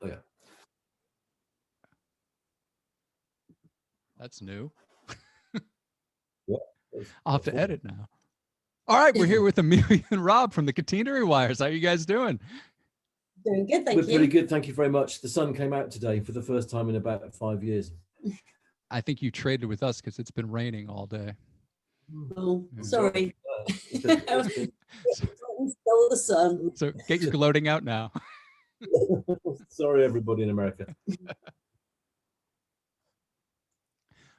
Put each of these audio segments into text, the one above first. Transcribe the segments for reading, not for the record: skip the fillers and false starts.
Oh, yeah. That's new. Yeah, I'll have to edit now. All right, we're here with Amelia and Rob from the Catenary Wires. How are you guys doing? Doing good, thank you. We're pretty good, thank you very much. The sun came out today for the first time in about 5 years. I think you traded with us because it's been raining all day. Oh, sorry. So Stole the sun. so get your gloating out now. Sorry, everybody in America. All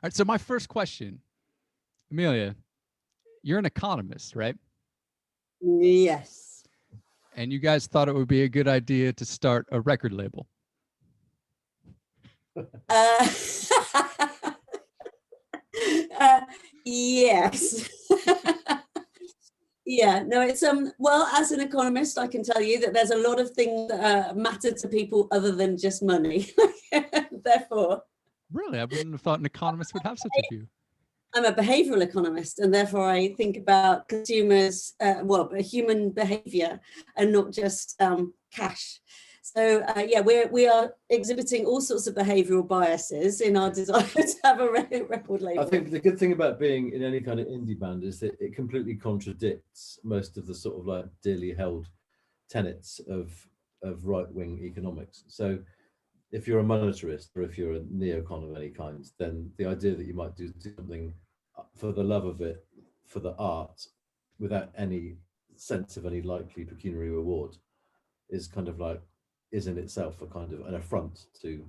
right, so my first question, Amelia, you're an economist, right? Yes. And you guys thought it would be a good idea to start a record label. Yes. Yeah, no, it's well, as an economist, I can tell you that there's a lot of things that matter to people other than just money. Therefore, Really, I wouldn't have thought an economist would have such a view. I'm a behavioral economist, and therefore I think about consumers, human behavior, and not just cash. So yeah, we are exhibiting all sorts of behavioral biases in our desire to have a record label. I think the good thing about being in any kind of indie band is that it completely contradicts most of the sort of like dearly held tenets of right-wing economics. So if you're a monetarist or if you're a neocon of any kind, then the idea that you might do something for the love of it, for the art, without any sense of any likely pecuniary reward is kind of like, is in itself a kind of an affront to.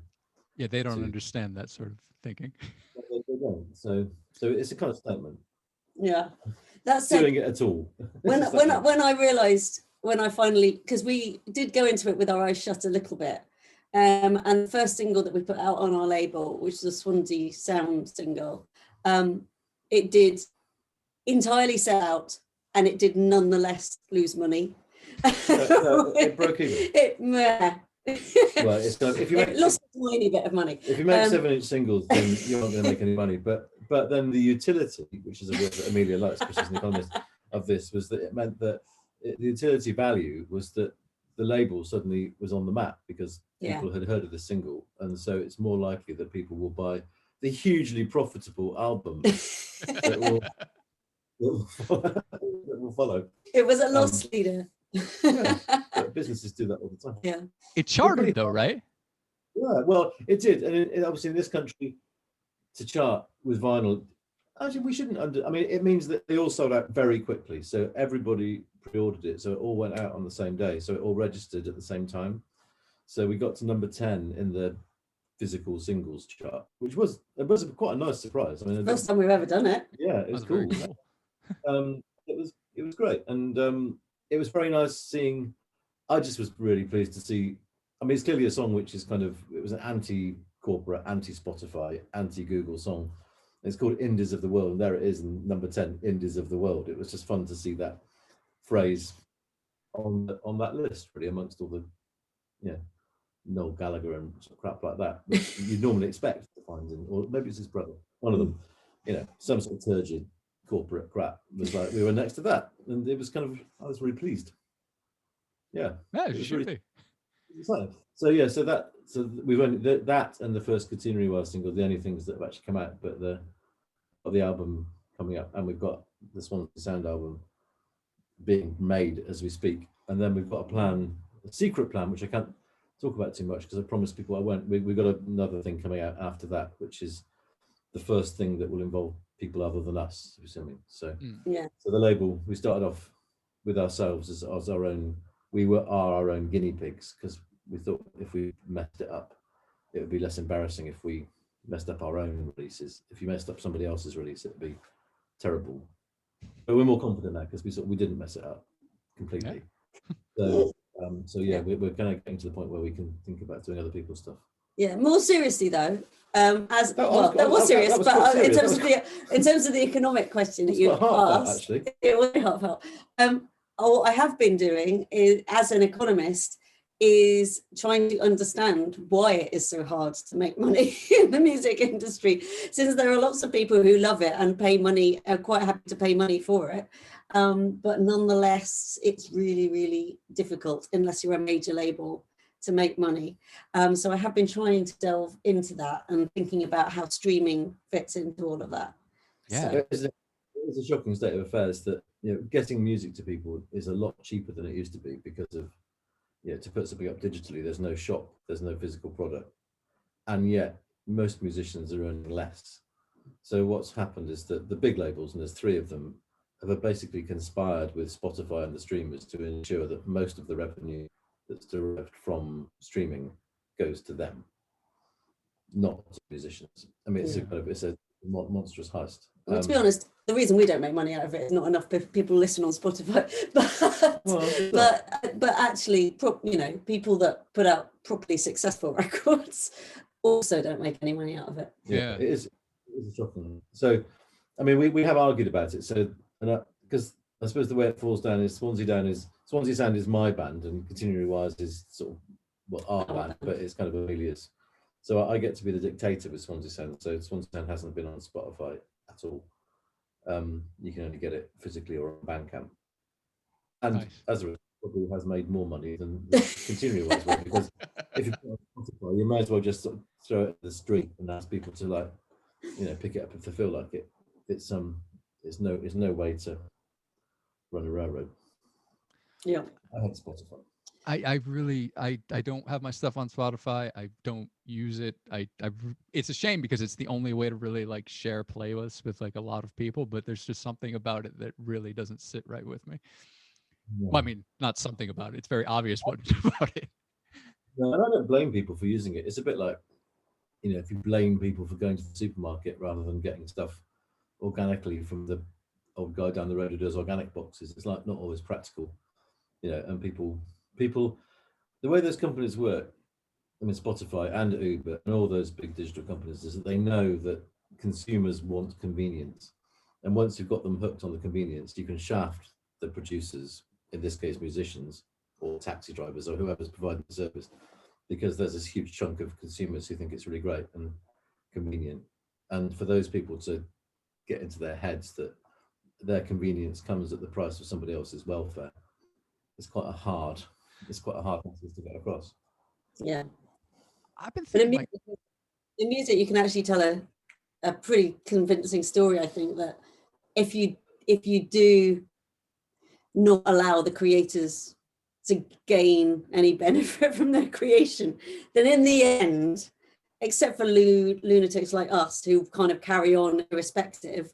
Yeah, they don't understand that sort of thinking. They don't. So it's a kind of statement. Yeah, that's doing it at all. When I realised, when I finally, because we did go into it with our eyes shut a little bit, and the first single that we put out on our label, which is a Swansea Sound single, it did entirely sell out, and it did nonetheless lose money. No, it broke even. Well, if you lost a tiny bit of money. If you make 7-inch singles, then you're not going to make any money. But then the utility, which is a word that Amelia likes because she's an economist, of this was that it meant that the utility value was that the label suddenly was on the map because people had heard of the single, and so it's more likely that people will buy the hugely profitable album that will follow. It was a loss leader. Yeah, businesses do that all the time. Yeah, it charted though, right? Yeah, well, it did, and obviously in this country, to chart with vinyl, actually we shouldn't I mean, it means that they all sold out very quickly, so everybody pre-ordered it, so it all went out on the same day, so it all registered at the same time. So we got to number 10 in the physical singles chart, which was quite a nice surprise. I mean, first time we've ever done it. Yeah, it was cool. It was great, and it was very nice seeing. I just was really pleased to see. I mean, it's clearly a song which is it was an anti-corporate, anti-Spotify, anti-Google song. It's called Indies of the World, and there it is in number 10, Indies of the World. It was just fun to see that phrase on that list, really, amongst all the, Noel Gallagher and crap like that you'd normally expect to find in, or maybe it's his brother, one of them, some sort of turgid corporate crap. Was like we were next to that, and it was I was really pleased. Yeah, it should be. So we've only that and the first Catenary Wires single, the only things that have actually come out, but the album coming up, and we've got the Swansea Sound album being made as we speak, and then we've got a secret plan, which I can't talk about too much because I promised people I won't. We've got another thing coming out after that, which is the first thing that will involve people other than us, if you see what I mean. So so the label, we started off with ourselves as our own. We are our own guinea pigs because we thought if we messed it up, it would be less embarrassing if we messed up our own releases. If you messed up somebody else's release, it would be terrible. But we're more confident now because we didn't mess it up completely. Yeah. We're kind of getting to the point where we can think about doing other people's stuff. Yeah, more seriously though, that was serious. In terms of the economic question that you asked, it was heartfelt. What I have been doing is, as an economist, is trying to understand why it is so hard to make money in the music industry, since there are lots of people who love it and pay money, are quite happy to pay money for it. But nonetheless, it's really, really difficult unless you're a major label to make money. So I have been trying to delve into that and thinking about how streaming fits into all of that. Yeah. So, it's a shocking state of affairs that, you know, getting music to people is a lot cheaper than it used to be because of, you know, to put something up digitally, there's no shop, there's no physical product, and yet most musicians are earning less. So what's happened is that the big labels, and there's 3 of them, have basically conspired with Spotify and the streamers to ensure that most of the revenue that's derived from streaming goes to them, not to musicians. I mean, it's a monstrous heist. Well, to be honest, the reason we don't make money out of it is not enough people listen on Spotify. But actually, you know, people that put out properly successful records also don't make any money out of it. Yeah. It is shocking. So, I mean, we have argued about it. So, because I suppose the way it falls down is Swansea Sound is my band, and Catenary Wires is sort of our band, but it's kind of Amelia's. So I get to be the dictator with Swansea Sound. So Swansea Sound hasn't been on Spotify at all. You can only get it physically or on Bandcamp. And as a result, probably has made more money than Catenary Wires will, because if you put it on Spotify, you might as well just sort of throw it at the street and ask people to, like, you know, pick it up if they feel like it. It's no way to run a railroad. Yeah. I have Spotify. I don't have my stuff on Spotify. I don't use it. It's a shame because it's the only way to really like share playlists with like a lot of people, but there's just something about it that really doesn't sit right with me. Yeah. Well, I mean, not something about it. It's very obvious what about it. No, and I don't blame people for using it. It's a bit like, you know, if you blame people for going to the supermarket rather than getting stuff organically from the old guy down the road who does organic boxes, it's like not always practical, you know. And people, the way those companies work, I mean, Spotify and Uber and all those big digital companies, is that they know that consumers want convenience, and once you've got them hooked on the convenience, you can shaft the producers, in this case musicians or taxi drivers or whoever's providing the service, because there's this huge chunk of consumers who think it's really great and convenient. And for those people to get into their heads that their convenience comes at the price of somebody else's welfare, it's quite a hard message to get across. Yeah. I've been thinking in music you can actually tell a pretty convincing story, I think, that if you do not allow the creators to gain any benefit from their creation, then in the end, except for lunatics like us who kind of carry on irrespective,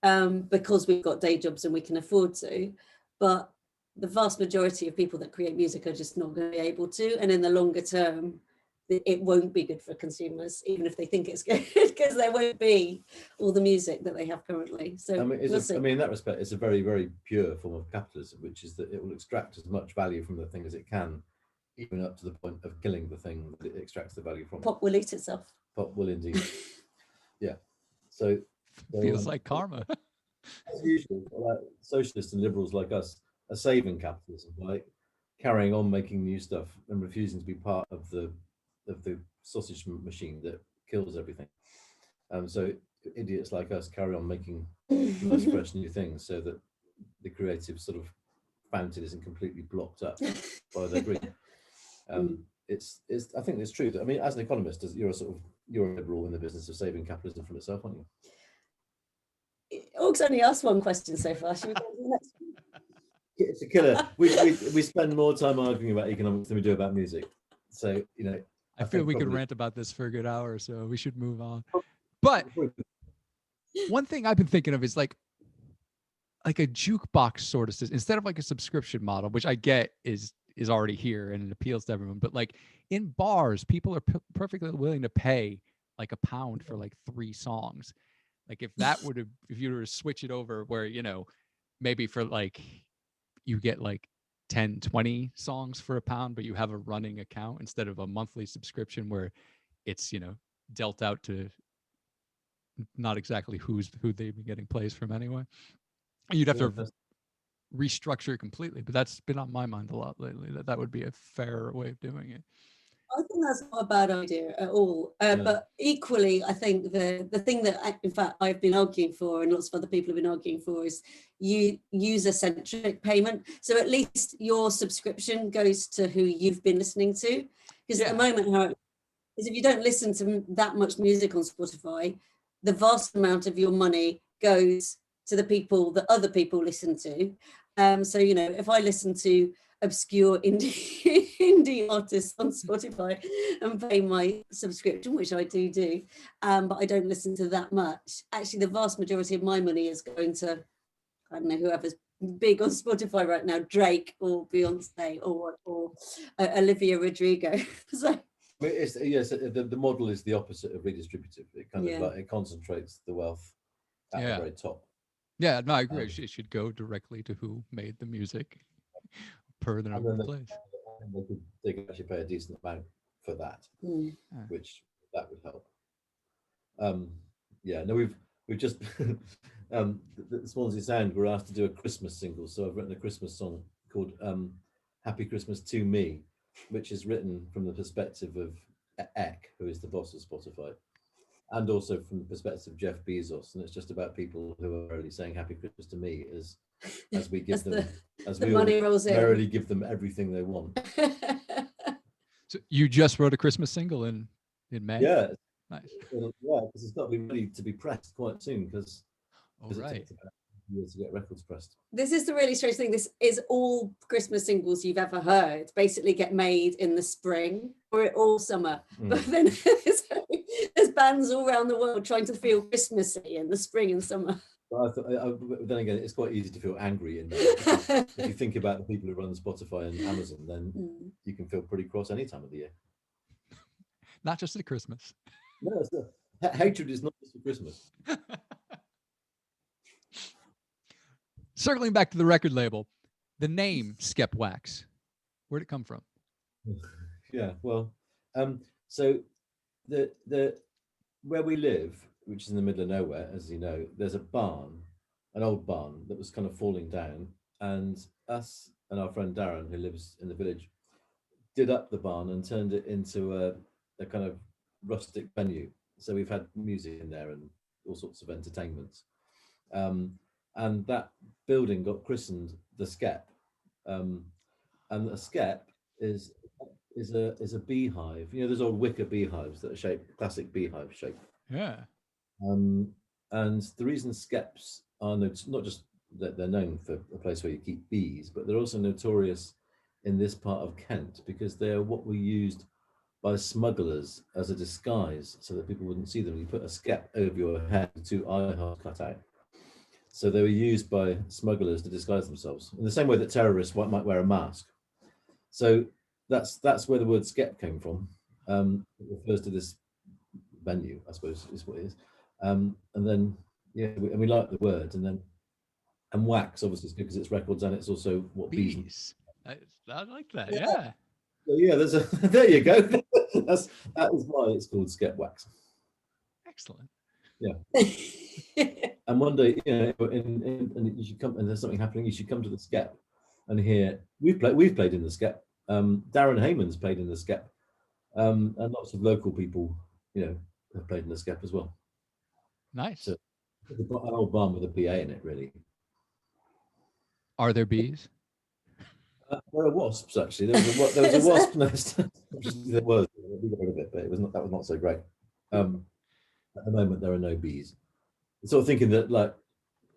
because we've got day jobs and we can afford to, but the vast majority of people that create music are just not going to be able to, and in the longer term it won't be good for consumers, even if they think it's good, because there won't be all the music that they have currently. So I mean, in that respect, it's a very, very pure form of capitalism, which is that it will extract as much value from the thing as it can, even up to the point of killing the thing that it extracts the value from. Pop will eat itself. Pop will indeed. Yeah. So feels like karma. As usual, like socialists and liberals like us are saving capitalism by carrying on making new stuff and refusing to be part of the sausage machine that kills everything. So idiots like us carry on making nice, fresh new things, so that the creative sort of fountain isn't completely blocked up by their greed. It's I think it's true that, I mean, as an economist, you're a liberal in the business of saving capitalism from itself, aren't you? Aug's only asked one question so far. Should we go to the next one? It's a killer. We spend more time arguing about economics than we do about music. So, you know, I feel we could rant about this for a good hour, so we should move on. But one thing I've been thinking of is like a jukebox sort of system, instead of like a subscription model, which I get is already here and it appeals to everyone. But like in bars, people are perfectly willing to pay like £1 for like 3 songs. Like if you were to switch it over where, you know, maybe for like you get like 10, 20 songs for £1, but you have a running account instead of a monthly subscription where it's, you know, dealt out to not exactly who they've been getting plays from anyway. You'd have to restructure it completely, but that's been on my mind a lot lately, that would be a fair way of doing it. I think that's not a bad idea at all. But equally, I think the thing that, in fact, I've been arguing for, and lots of other people have been arguing for, is user-centric payment. So at least your subscription goes to who you've been listening to. Because at the moment, how it is, if you don't listen to that much music on Spotify, the vast amount of your money goes to the people that other people listen to. So, you know, if I listen to obscure indie artists on Spotify and pay my subscription, which I do, but I don't listen to that much. Actually, the vast majority of my money is going to, I don't know, whoever's big on Spotify right now, Drake or Beyonce or Olivia Rodrigo. So yes, the model is the opposite of redistributive. It kind of like it concentrates the wealth at the very top. Yeah, no, I agree. It should go directly to who made the music per the number of plays. They could actually pay a decent amount for that, which that would help. We've just the Swansea Sound were asked to do a Christmas single, so I've written a Christmas song called "Happy Christmas to Me," which is written from the perspective of Eck, who is the boss of Spotify, and also from the perspective of Jeff Bezos, and it's just about people who are really saying "Happy Christmas" to me as we give them, as we all merrily give them everything they want. So you just wrote a Christmas single in May? Yeah, nice. Yeah, because it's got to be ready to be pressed quite soon because it takes about years to get records pressed. This is the really strange thing. This is all Christmas singles you've ever heard basically get made in the spring or all summer. But then there's bands all around the world trying to feel Christmassy in the spring and summer. But then again, it's quite easy to feel angry in there. If you think about the people who run Spotify and Amazon, then you can feel pretty cross any time of the year. Not just at Christmas. No, hatred is not just for Christmas. Circling back to the record label, the name Skep Wax, where'd it come from? Yeah, well, so the where we live, which is in the middle of nowhere, as you know, there's a barn, an old barn that was kind of falling down, and us and our friend Darren, who lives in the village, did up the barn and turned it into a kind of rustic venue. So we've had music in there and all sorts of entertainments. And that building got christened the Skep. And the Skep is a beehive. You know, those old wicker beehives that are shaped, classic beehive shape. Yeah. And the reason Skeps are not just that they're known for a place where you keep bees, but they're also notorious in this part of Kent because they're what were used by smugglers as a disguise so that people wouldn't see them. You put a skep over your head, 2 eye holes cut out. So they were used by smugglers to disguise themselves in the same way that terrorists might wear a mask. So that's where the word skep came from. It refers to this venue, I suppose, is what it is. And then, we like the word. And wax, obviously, is good because it's records and it's also what bees. I like that, yeah. So there you go. That is why it's called Skep Wax. Excellent. Yeah. And one day, and you should come, and there's something happening. You should come to the Skep and hear. We've played in the Skep. Darren Hayman's played in the Skep, and lots of local people, have played in the Skep as well. Nice. So an old barn with a PA in it, really. Are there bees? There are wasps, actually. There was a wasp nest. There was. We got rid of it, but that was not so great. At the moment, there are no bees. Sort of thinking that like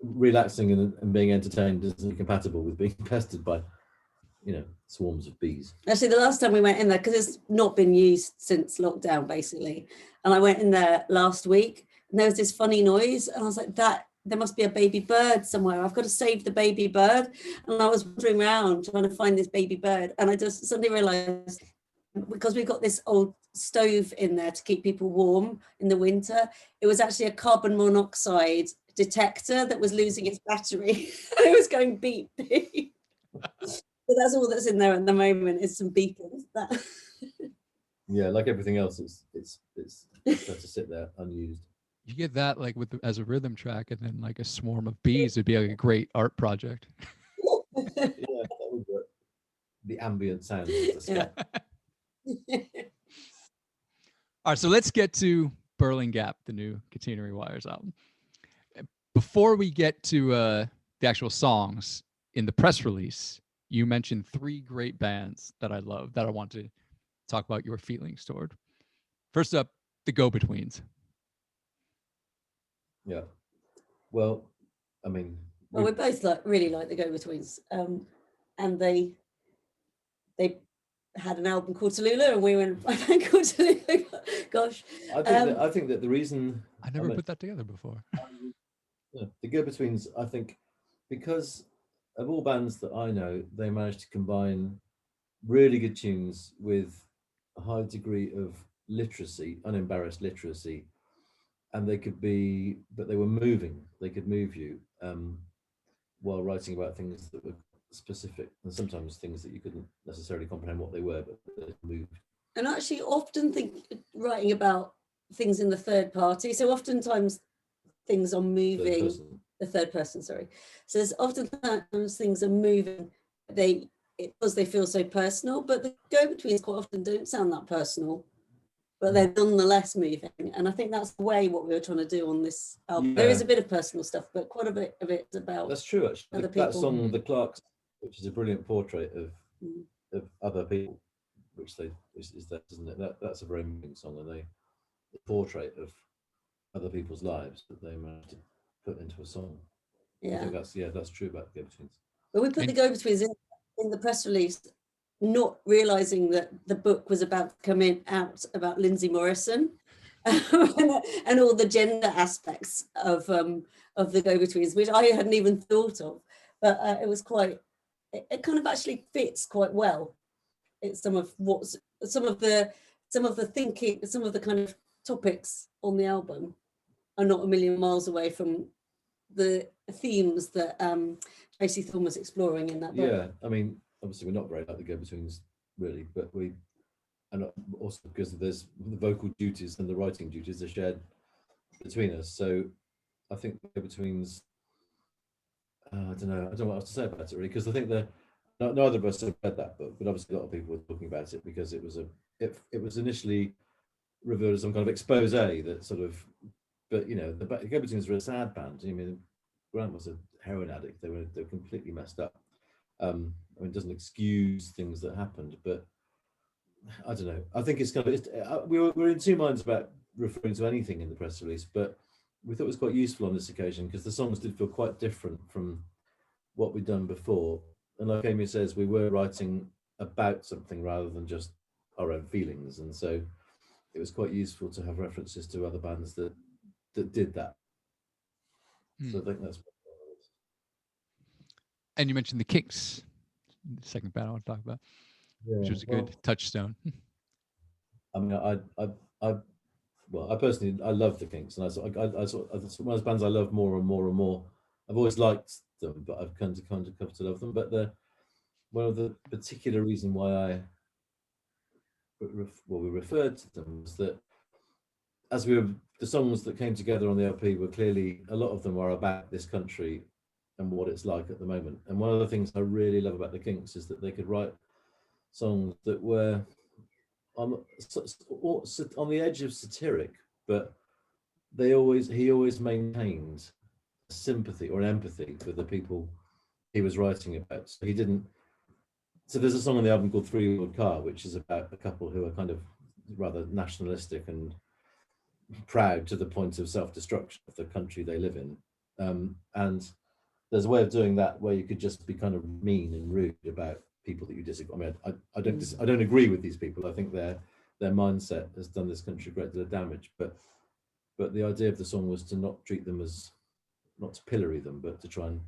relaxing and being entertained isn't incompatible with being pestered by, swarms of bees. Actually, the last time we went in there, because it's not been used since lockdown, basically, and I went in there last week, and there was this funny noise, and I was like, there must be a baby bird somewhere. I've got to save the baby bird. And I was wandering around trying to find this baby bird. And I just suddenly realized, because we've got this old stove in there to keep people warm in the winter, it was actually a carbon monoxide detector that was losing its battery. And it was going beep, beep. So that's all that's in there at the moment is some beeping. Yeah, like everything else, it's got to sit there unused. You get that like as a rhythm track, and then like a swarm of bees would be like a great art project. Yeah, that would work. The ambient sound of the Skep. All right, so let's get to Birling Gap, the new Catenary Wires album. Before we get to the actual songs, in the press release, you mentioned 3 great bands that I love that I want to talk about your feelings toward. First up, the Go-Betweens. Yeah. Well, I mean, well, we both really like the Go-Betweens, and they had an album called Tallulah, and we were in a band called Tallulah. Gosh, I think that the reason I never put that together before. The Go-Betweens, I think, because of all bands that I know, they managed to combine really good tunes with a high degree of literacy, unembarrassed literacy, and they could be, but they were moving. They could move you while writing about things that were specific, and sometimes things that you couldn't necessarily comprehend what they were, but they moved. And I actually often think writing about things in the third party. So oftentimes things are moving. The third person, sorry. So there's oftentimes things are moving. Because they feel so personal, but the Go-Betweens quite often don't sound that personal, but they're nonetheless moving. And I think that's the way what we were trying to do on this album. Yeah. There is a bit of personal stuff, but quite a bit of it is about. That's true, actually. Other people. That song, The Clarks, which is a brilliant portrait of other people, which is that, isn't it? That's a very moving song, and the portrait of other people's lives that they managed to put into a song. Yeah, I think that's true about the Go-Betweens. But we put the Go-Betweens in the press release, not realizing that the book was about to come out about Lindsay Morrison and all the gender aspects of the Go-Betweens, which I hadn't even thought of. But it was it kind of actually fits quite well. It's some of the thinking, some of the kind of topics on the album are not a million miles away from the themes that Tracy Thorn was exploring in that book. Yeah, I mean, obviously we're not very like the Go-Betweens really, but and also because there's the vocal duties and the writing duties are shared between us. So I think the Go-Betweens, I don't know what else to say about it really, because I think neither of us have read that book, but obviously a lot of people were talking about it because it was initially revealed as some kind of expose that sort of, but you know, the Go-Betweens were a sad band. I mean, Grant was a heroin addict. They were completely messed up. I mean, it doesn't excuse things that happened, but I don't know. I think it's kind of, we were in two minds about referring to anything in the press release, but we thought it was quite useful on this occasion because the songs did feel quite different from what we'd done before. And like Amy says, we were writing about something rather than just our own feelings. And so it was quite useful to have references to other bands that did that. So I think that's. And you mentioned the Kinks, the second band I want to talk about, which was a good touchstone. I mean, I personally love the Kinks, and I one of those bands I love more and more and more. I've always liked them, but I've come to love them. But one of the particular reason why we referred to them was that as the songs that came together on the LP were clearly, a lot of them are about this country and what it's like at the moment. And one of the things I really love about the Kinks is that they could write songs that were on the edge of satiric, but he always maintained sympathy or empathy for the people he was writing about. So he didn't. So there's a song on the album called 3-Wheeled Car, which is about a couple who are kind of rather nationalistic and proud to the point of self-destruction of the country they live in. And there's a way of doing that where you could just be kind of mean and rude about people that you disagree. I mean, I don't agree with these people. I think their mindset has done this country a great deal of damage. But the idea of the song was to not treat them as, not to pillory them, but to try and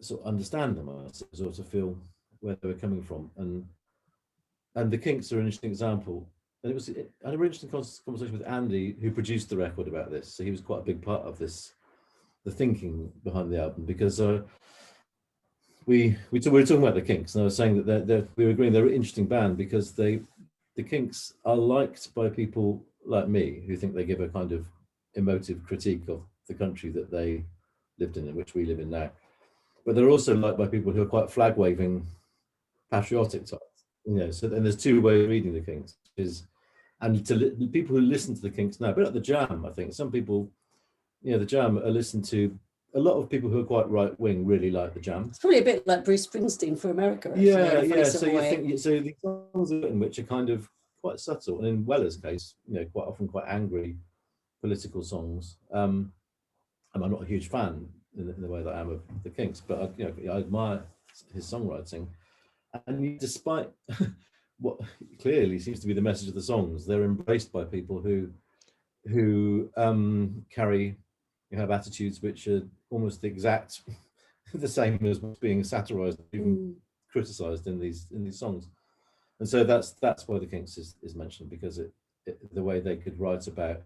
sort of understand them, or to feel where they were coming from. And the Kinks are an interesting example. And I had a really interesting conversation with Andy, who produced the record, about this. So he was quite a big part of this, the thinking behind the album, because we were talking about the Kinks, and I was saying that we were agreeing they're an interesting band because the Kinks are liked by people like me who think they give a kind of emotive critique of the country that they lived in which we live in now. But they're also liked by people who are quite flag-waving, patriotic types. You know, so then there's two ways of reading the Kinks. Is and to people who listen to the Kinks now, but at the Jam, I think some people, the Jam are listened to. A lot of people who are quite right wing really like the Jam. It's probably a bit like Bruce Springsteen for America. Actually, Yeah. So you think the songs are written which are kind of quite subtle, and in Weller's case, quite often quite angry political songs. And I'm not a huge fan in the way that I am of the Kinks, but I admire his songwriting. And despite what clearly seems to be the message of the songs, they're embraced by people who have attitudes which are almost the same as what's being satirized, even criticized in these songs. And so that's why the Kinks is mentioned, because the way they could write about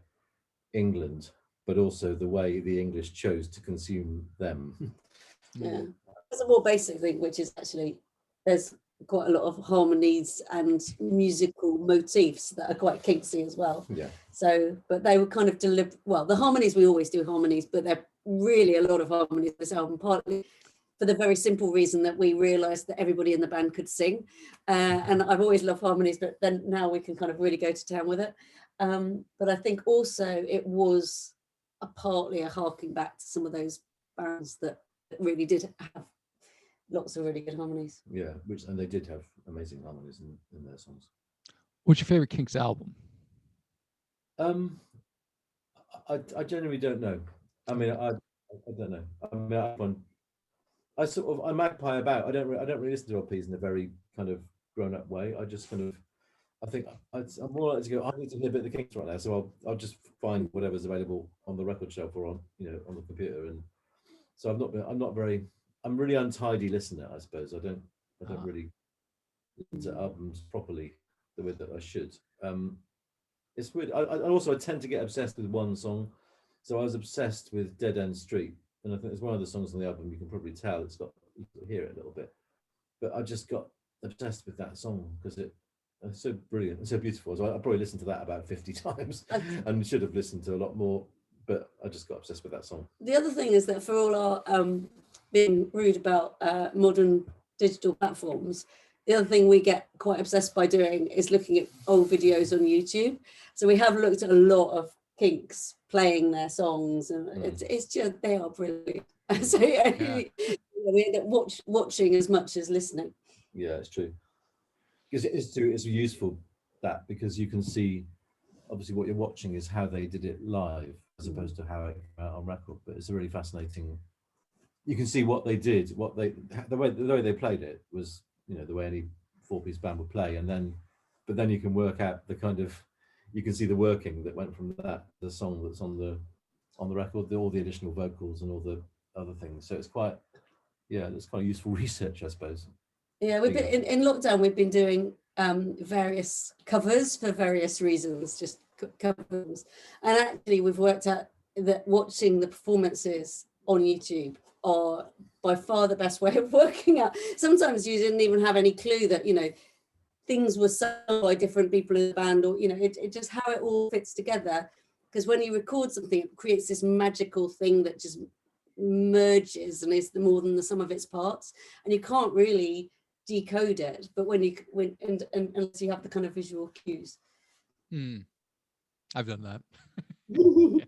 England, but also the way the English chose to consume them. Yeah, there's a more basic thing, which is actually there's quite a lot of harmonies and musical motifs that are quite Kinksy as well. Yeah. So, but they were kind of the harmonies, we always do harmonies, but they're really a lot of harmonies in this album, partly for the very simple reason that we realized that everybody in the band could sing. And I've always loved harmonies, but then now we can kind of really go to town with it. But I think also it was partly a harking back to some of those bands that really did have lots of really good harmonies. Yeah, and they did have amazing harmonies in their songs. What's your favorite Kinks album? I genuinely don't know. I mean, I don't know. I mean, I magpie about. I don't really listen to LPs in a very kind of grown-up way. I just kind of, I think I'm more likely to go, I need to hear a bit of the Kinks right now, so I'll just find whatever's available on the record shelf or on the computer. And so I'm really untidy listener, I suppose. I don't really listen to albums properly the way that I should. It's weird. I tend to get obsessed with one song. So I was obsessed with Dead End Street, and I think it's one of the songs on the album. You can probably tell you can hear it a little bit, but I just got obsessed with that song because it's so brilliant and so beautiful. So I probably listened to that about 50 times and should have listened to a lot more, but I just got obsessed with that song. The other thing is that for all our being rude about modern digital platforms, the other thing we get quite obsessed by doing is looking at old videos on YouTube. So we have looked at a lot of Kinks playing their songs, and it's just, they are brilliant. So we end up watching as much as listening. Yeah, it's true. Because it's useful because you can see obviously what you're watching is how they did it live as opposed to how it came out on record. But it's a really fascinating. You can see what they did, the way they played it was the way any 4-piece band would play, but then you can work out the kind of, you can see the working that went from the song that's on the record, all the additional vocals and all the other things. So it's quite useful research, I suppose. Yeah, we've been in lockdown. We've been doing various covers for various reasons, just covers. And actually, we've worked out that watching the performances on YouTube are by far the best way of working out. Sometimes you didn't even have any clue that things were sung by different people in the band, or it just how it all fits together. Because when you record something, it creates this magical thing that just merges and is more than the sum of its parts, and you can't really decode it. But unless you have the kind of visual cues. I've done that. Yeah.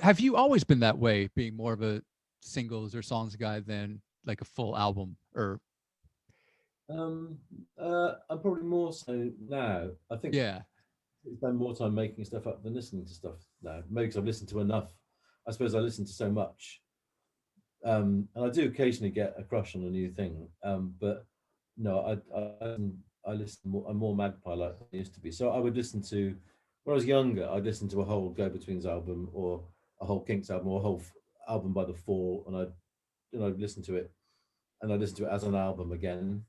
Have you always been that way, being more of a singles or songs guy than like a full album? Or I'm probably more so now. I think I spend more time making stuff up than listening to stuff now. Maybe because I've listened to enough. I suppose I listen to so much, and I do occasionally get a crush on a new thing. But no, I listen more. I'm more magpie like I used to be. So I would listen to, when I was younger, I'd listen to a whole Go-Betweens album or a whole Kinks album or a whole album by the Fall, and I'd listen to it, and I listen to it as an album again.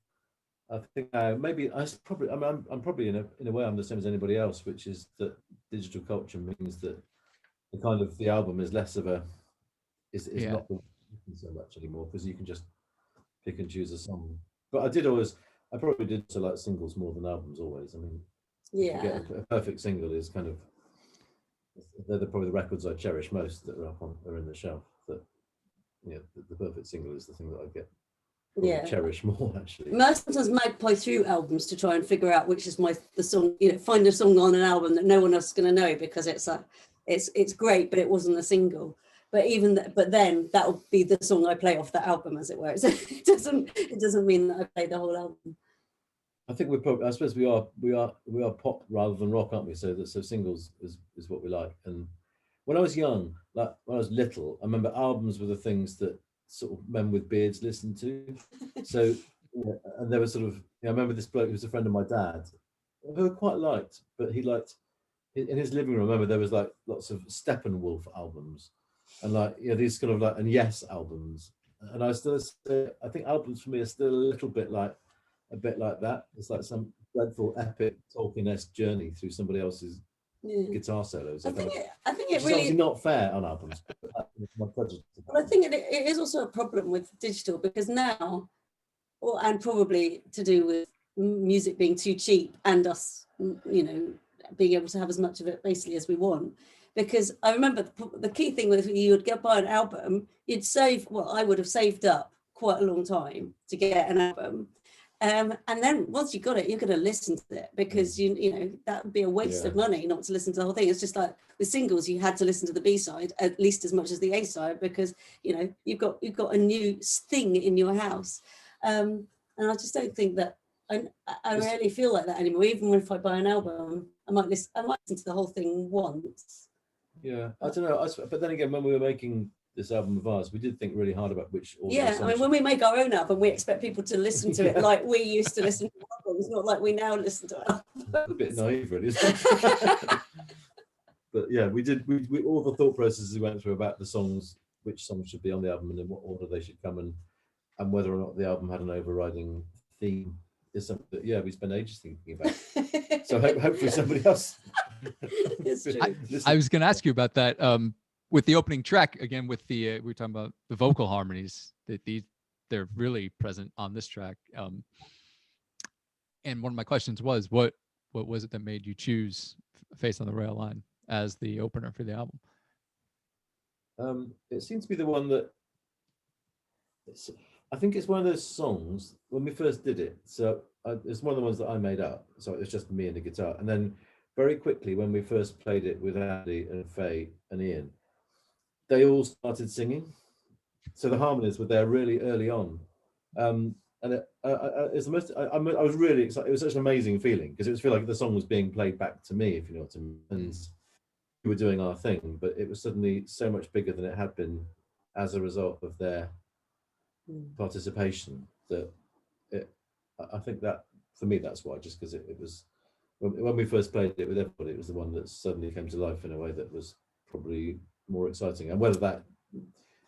I think maybe I'm probably in a way I'm the same as anybody else, which is that digital culture means that the album is less of is not so much anymore, because you can just pick and choose a song. But I probably did also like singles more than albums always. I mean, a perfect single is kind of, they're probably the records I cherish most that are in the shelf. That the perfect single is the thing that I get Yeah. cherish more actually. I sometimes magpie through albums to try and figure out which is the song, find a song on an album that no one else is going to know because it's great, but it wasn't a single. But but then that'll be the song I play off that album, as it were. So it doesn't mean that I play the whole album. I think I suppose we are pop rather than rock, aren't we? So singles is what we like. And when I was young, like when I was little, I remember albums were the things that sort of men with beards listened to. So and there was sort of, I remember this bloke who was a friend of my dad, who I quite liked, but he liked in his living room. I remember there was like lots of Steppenwolf albums, and like these kind of like and Yes albums. And I still say, I think albums for me are still a bit like that. It's like some dreadful, epic Tolkien-esque journey through somebody else's guitar solos. I think it really obviously not fair on albums. But I think it is also a problem with digital because now, and probably to do with music being too cheap and us, being able to have as much of it basically as we want. Because I remember the key thing was you would go buy an album, you'd save. Well, I would have saved up quite a long time to get an album. And then once you got it, you're going to listen to it because that would be a waste of money not to listen to the whole thing. It's just like with singles, you had to listen to the B-side at least as much as the A-side because you've got a new thing in your house. And I just don't think that I rarely feel like that anymore. Even if I buy an album, I might listen to the whole thing once. Yeah, I don't know. But then again, when we were making this album of ours, we did think really hard about which order. I mean, when we make our own album, we expect people to listen to it like we used to listen to albums, not like we now listen to albums. A bit naive, really, isn't it? But yeah, we all the thought processes we went through about the songs, which songs should be on the album and in what order they should come, and whether or not the album had an overriding theme is something that we spend ages thinking about. So hopefully somebody else. It's true. I was going to ask you about that. With the opening track, again, with the we were talking about the vocal harmonies, they're really present on this track. And one of my questions was, what was it that made you choose "Face on the Rail Line" as the opener for the album? It seems to be the one that. I think it's one of those songs when we first did it. So it's one of the ones that I made up. So it was just me and the guitar, and then very quickly when we first played it with Andy and Faye and Ian, they all started singing, so the harmonies were there really early on, and it's the most. I was really excited. It was such an amazing feeling because it was feel like the song was being played back to me, if you know what I mean. And we were doing our thing, but it was suddenly so much bigger than it had been as a result of their participation. I think that for me that's why, just because it was when we first played it with everybody, it was the one that suddenly came to life in a way that was probably more exciting, and whether that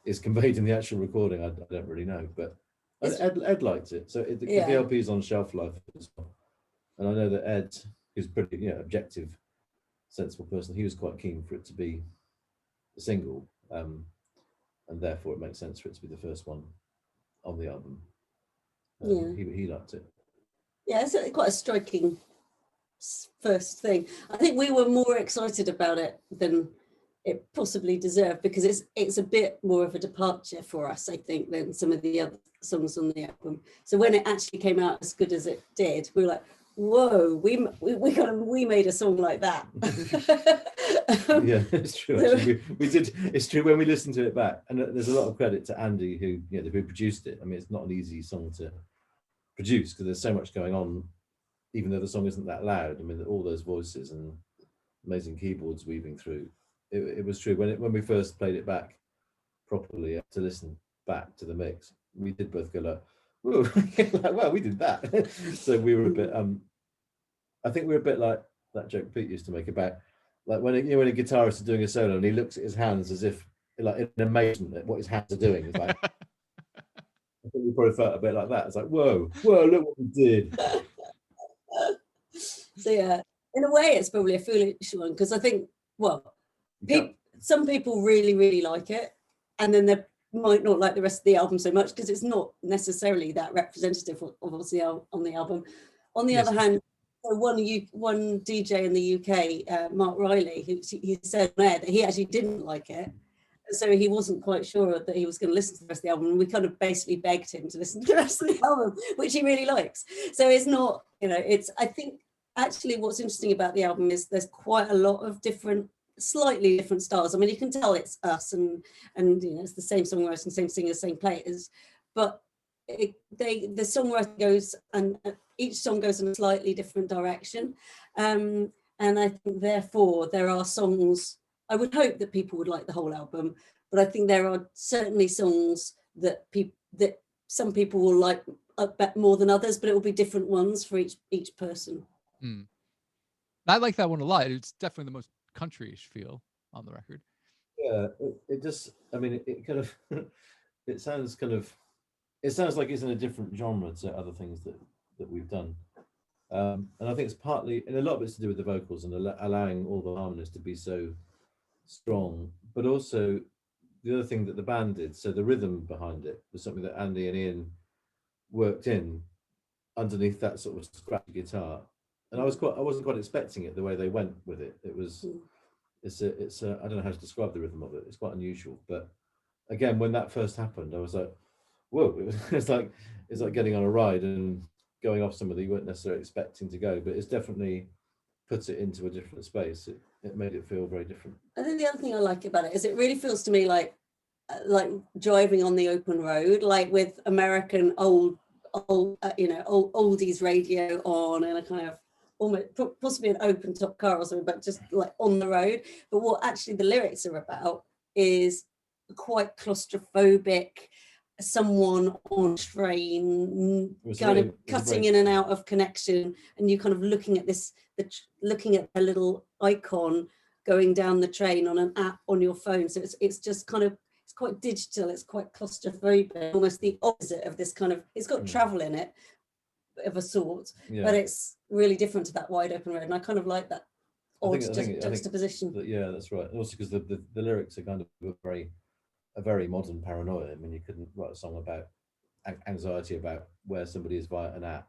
is conveyed in the actual recording, I don't really know. But Ed liked it, so the LP is on shelf life as well. And I know that Ed, who's pretty objective, sensible person, he was quite keen for it to be a single, and therefore it makes sense for it to be the first one on the album. He liked it. Yeah, it's quite a striking first thing. I think we were more excited about it than it possibly deserved because it's a bit more of a departure for us, I think, than some of the other songs on the album. So when it actually came out as good as it did, we were like, "Whoa, we made a song like that." Yeah, it's true. Actually, we did. It's true when we listened to it back, and there's a lot of credit to Andy who produced it. I mean, it's not an easy song to produce because there's so much going on, even though the song isn't that loud. I mean, all those voices and amazing keyboards weaving through. It was true when we first played it back properly to listen back to the mix. We did both go like, "Whoa!" Like, "Well, we did that." So we were a bit. I think we were a bit like that joke Pete used to make about like when a guitarist is doing a solo and he looks at his hands as if like in amazement at what his hands are doing. It's like I think we probably felt a bit like that. It's like, whoa, look what we did. So yeah, in a way, it's probably a foolish one because I think some people really, really like it, and then they might not like the rest of the album so much because it's not necessarily that representative of obviously on the album. On the other hand, one DJ in the UK, Mark Riley, he said that he actually didn't like it, So he wasn't quite sure that he was going to listen to the rest of the album. And we kind of basically begged him to listen to the rest of the album, which he really likes. So it's not, I think actually what's interesting about the album is there's quite a lot of slightly different styles. I mean, you can tell it's us and it's the same songwriters and same singers, same players, but the songwriting goes, and each song goes in a slightly different direction. And I think therefore there are songs, I would hope that people would like the whole album, but I think there are certainly songs that some people will like more than others, but it will be different ones for each person. I like that one a lot. It's definitely the most country-ish feel on the record. Yeah, it just, I mean, it kind of, it sounds like it's in a different genre to other things that we've done. And I think it's partly, and a lot of it's to do with the vocals and allowing all the harmonies to be so strong, but also the other thing that the band did, so the rhythm behind it was something that Andy and Ian worked in underneath that sort of scratchy guitar. And I wasn't quite expecting it the way they went with it. It's I don't know how to describe the rhythm of it. It's quite unusual. But again, when that first happened, I was like, whoa, it's like getting on a ride and going off somewhere that you weren't necessarily expecting to go, but it's definitely puts it into a different space. It made it feel very different. I think the other thing I like about it is it really feels to me like driving on the open road, like with American old oldies radio on, and a kind of almost possibly an open top car or something, but just like on the road. But what actually the lyrics are about is quite claustrophobic, someone on train kind of cutting in and out of connection, and you kind of looking at looking at a little icon going down the train on an app on your phone. So it's just kind of, it's quite digital, it's quite claustrophobic, almost the opposite of this kind of, it's got travel in it of a sort, but it's really different to that wide open road, and I kind of like that odd juxtaposition. Yeah, that's right. And also because the lyrics are kind of a very modern paranoia. I mean, you couldn't write a song about anxiety about where somebody is via an app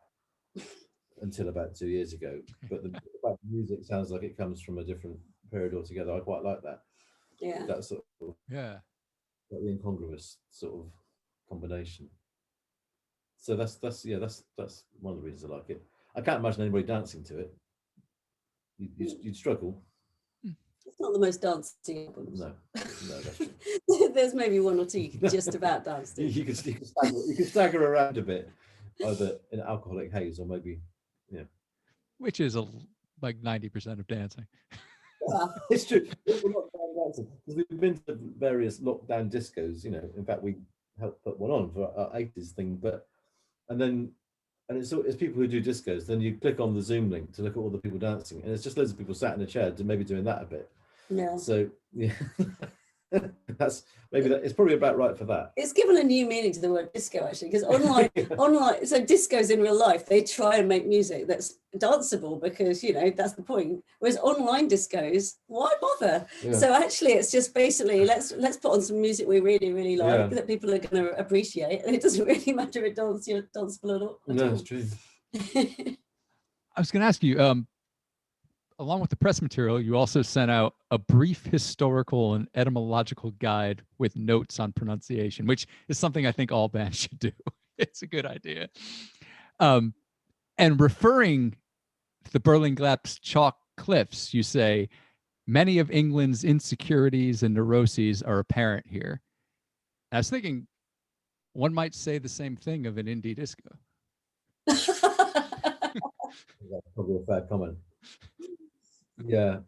until about 2 years ago, but the music sounds like it comes from a different period altogether. I quite like that. Yeah, that sort of the incongruous sort of combination. So that's one of the reasons I like it. I can't imagine anybody dancing to it. You'd struggle. It's not the most dancing albums. No, that's true. There's maybe one or two you can just about dance to. You could stagger around a bit, either in alcoholic haze or maybe, which is like 90% of dancing. Well, it's true. We're not dancing because we've been to various lockdown discos. In fact, we helped put one on for our 80s thing, and it's people who do discos. Then you click on the Zoom link to look at all the people dancing, and it's just loads of people sat in a chair maybe doing that a bit. Yeah. So yeah, it's probably about right for that. It's given a new meaning to the word disco actually, because online, so discos in real life, they try and make music that's danceable because that's the point. Whereas online discos, why bother? Yeah. So actually, it's just basically let's put on some music we really really like that people are going to appreciate, and it doesn't really matter if it's danceable or not. No, it's true. I was going to ask you, along with the press material, you also sent out a brief historical and etymological guide with notes on pronunciation, which is something I think all bands should do. It's a good idea. And referring to the Birling Gap's chalk cliffs, you say, many of England's insecurities and neuroses are apparent here. And I was thinking one might say the same thing of an indie disco. That's probably a fair comment. Yeah,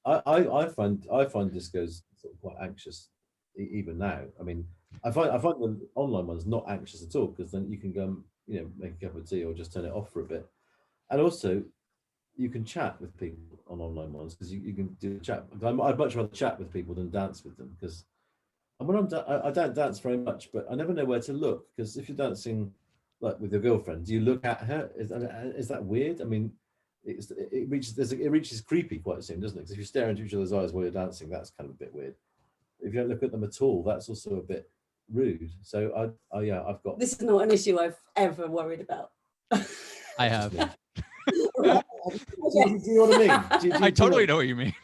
I find discos sort of quite anxious even now. I mean, I find the online ones not anxious at all, because then you can go make a cup of tea or just turn it off for a bit, and also you can chat with people on online ones because you can do chat. I'd much rather chat with people than dance with them, because when I don't dance very much, but I never know where to look, because if you're dancing like with your girlfriend, do you look at her? Is that weird? I mean, it reaches creepy quite soon, doesn't it? Because if you stare into each other's eyes while you're dancing, that's kind of a bit weird. If you don't look at them at all, that's also a bit rude. So I've got. This is not an issue I've ever worried about. I have. Do you know what I mean? I totally know what you mean.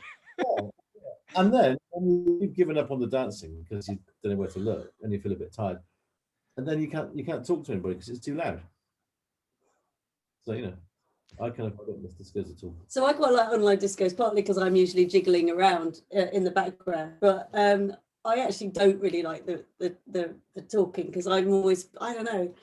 And then when you've given up on the dancing because you don't know where to look and you feel a bit tired, and then you can't talk to anybody because it's too loud. So I don't miss discos at all. So I quite like online discos, partly because I'm usually jiggling around in the background, but I actually don't really like the talking because I'm always, I don't know,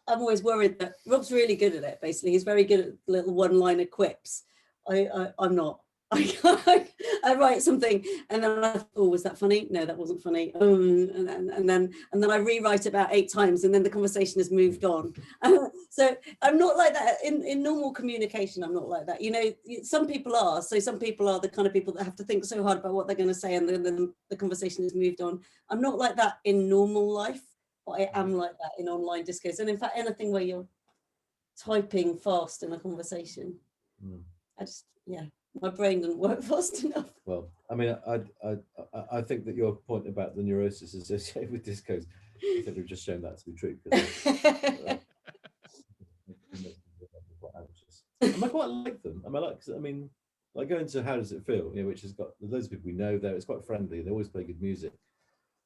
I'm always worried that Rob's really good at it. Basically, he's very good at little one-liner quips. I'm not. I write something and then oh, was that funny? No, that wasn't funny. And then I rewrite about 8 times and then the conversation has moved on. So I'm not like that in normal communication. I'm not like that. Some people are. So some people are the kind of people that have to think so hard about what they're going to say and then the conversation has moved on. I'm not like that in normal life, but I am like that in online discos. And in fact, anything where you're typing fast in a conversation, my brain doesn't work fast enough. Well, I mean, I think that your point about the neurosis associated with discos, I think we've just shown that to be true. I quite like them. I go into How Does It Feel, which has got loads of people we know there. It's quite friendly. They always play good music,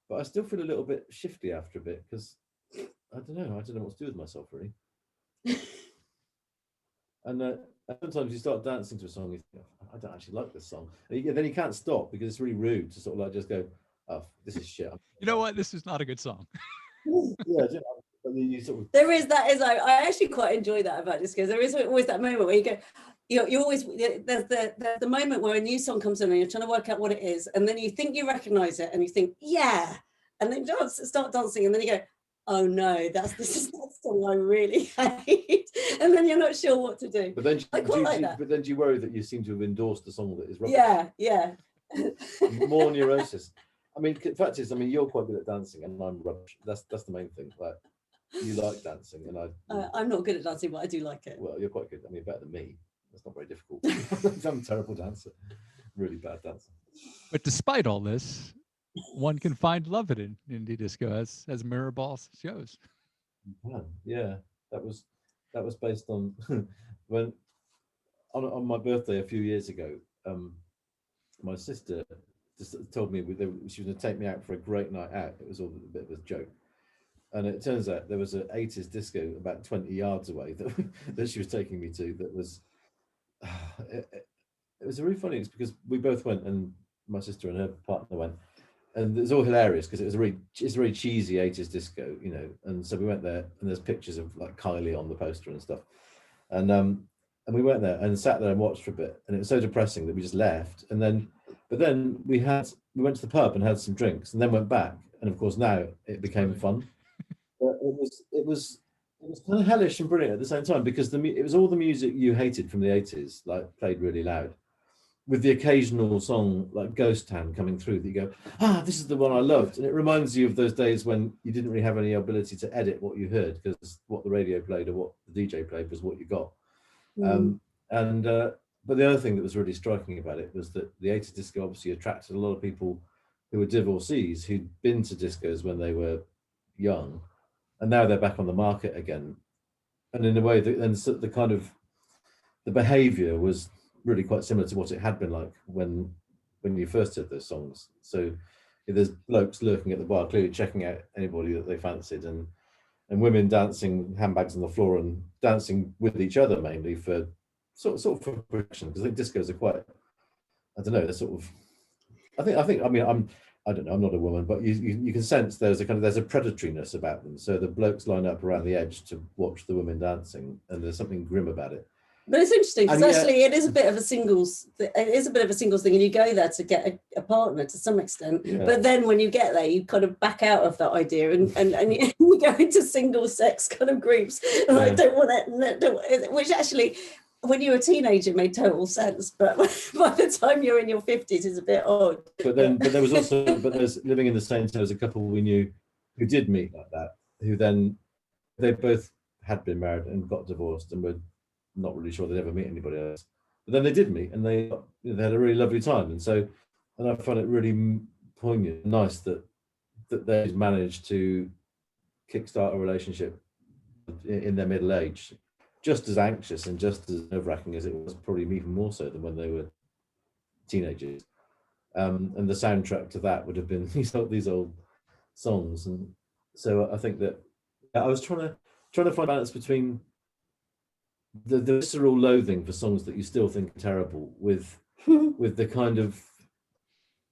but I still feel a little bit shifty after a bit because I don't know what to do with myself really. And sometimes you start dancing to a song, you think, I don't actually like this song. And then you can't stop because it's really rude to sort of like just go, oh, this is shit. You know what? This is not a good song. Yeah, you sort of... There is that. I actually quite enjoy that about discos. There is always that moment where you go, you always, there's the moment where a new song comes in and you're trying to work out what it is, and then you think you recognize it and you think, yeah, and then start dancing, and then you go, oh no, this is not song I really hate, and then you're not sure what to do. But then, but then do you worry that you seem to have endorsed the song that is rubbish? Yeah. More neurosis. The fact is, you're quite good at dancing, and I'm rubbish. That's the main thing. Like, you like dancing, and I'm not good at dancing, but I do like it. Well, you're quite good. Better than me. That's not very difficult. I'm a terrible dancer, really bad dancer. But despite all this, one can find love in indie disco, as Mirrorball shows. Yeah, that was based on when on my birthday a few years ago. My sister just told me she was going to take me out for a great night out. It was all a bit of a joke, and it turns out there was an 80s disco about 20 yards away that she was taking me to. That was it was a really funny experience because we both went, and my sister and her partner went. And it was all hilarious because it's a really cheesy 80s disco, and so we went there, and there's pictures of like Kylie on the poster and stuff, and we went there and sat there and watched for a bit, and it was so depressing that we just left. But then we went to the pub and had some drinks, and then went back, and of course now it became fun. But it was kind of hellish and brilliant at the same time because it was all the music you hated from the 80s, like played really loud, with the occasional song like Ghost Town coming through that you go, this is the one I loved. And it reminds you of those days when you didn't really have any ability to edit what you heard because what the radio played or what the DJ played was what you got. But the other thing that was really striking about it was that the 80s disco obviously attracted a lot of people who were divorcees who'd been to discos when they were young, and now they're back on the market again. And in a way, the kind of the behavior was really quite similar to what it had been like when you first heard those songs. So there's blokes lurking at the bar, clearly checking out anybody that they fancied, and women dancing handbags on the floor and dancing with each other mainly for sort of for protection, because I think discos are quite, I don't know, they're sort of, I don't know, I'm not a woman, but you can sense there's a predatoriness about them. So the blokes line up around the edge to watch the women dancing, and there's something grim about it. But it's interesting because actually it is a bit of a singles. It is a bit of a singles thing, and you go there to get a partner to some extent. Yeah. But then when you get there, you kind of back out of that idea, and you go into single sex kind of groups. And I don't want it, which actually, when you were a teenager, made total sense. But by the time you're in your 50s, it's a bit odd. But there was also, there's living in the same town as a couple we knew who did meet like that, who then they both had been married and got divorced and were not really sure they'd ever meet anybody else, but then they did meet, and they had a really lovely time. And I found it really poignant, nice that they managed to kickstart a relationship in their middle age, just as anxious and just as nerve-wracking as it was, probably even more so than when they were teenagers. And the soundtrack to that would have been these old songs. And so I think that I was trying to find balance between the visceral loathing for songs that you still think are terrible with the kind of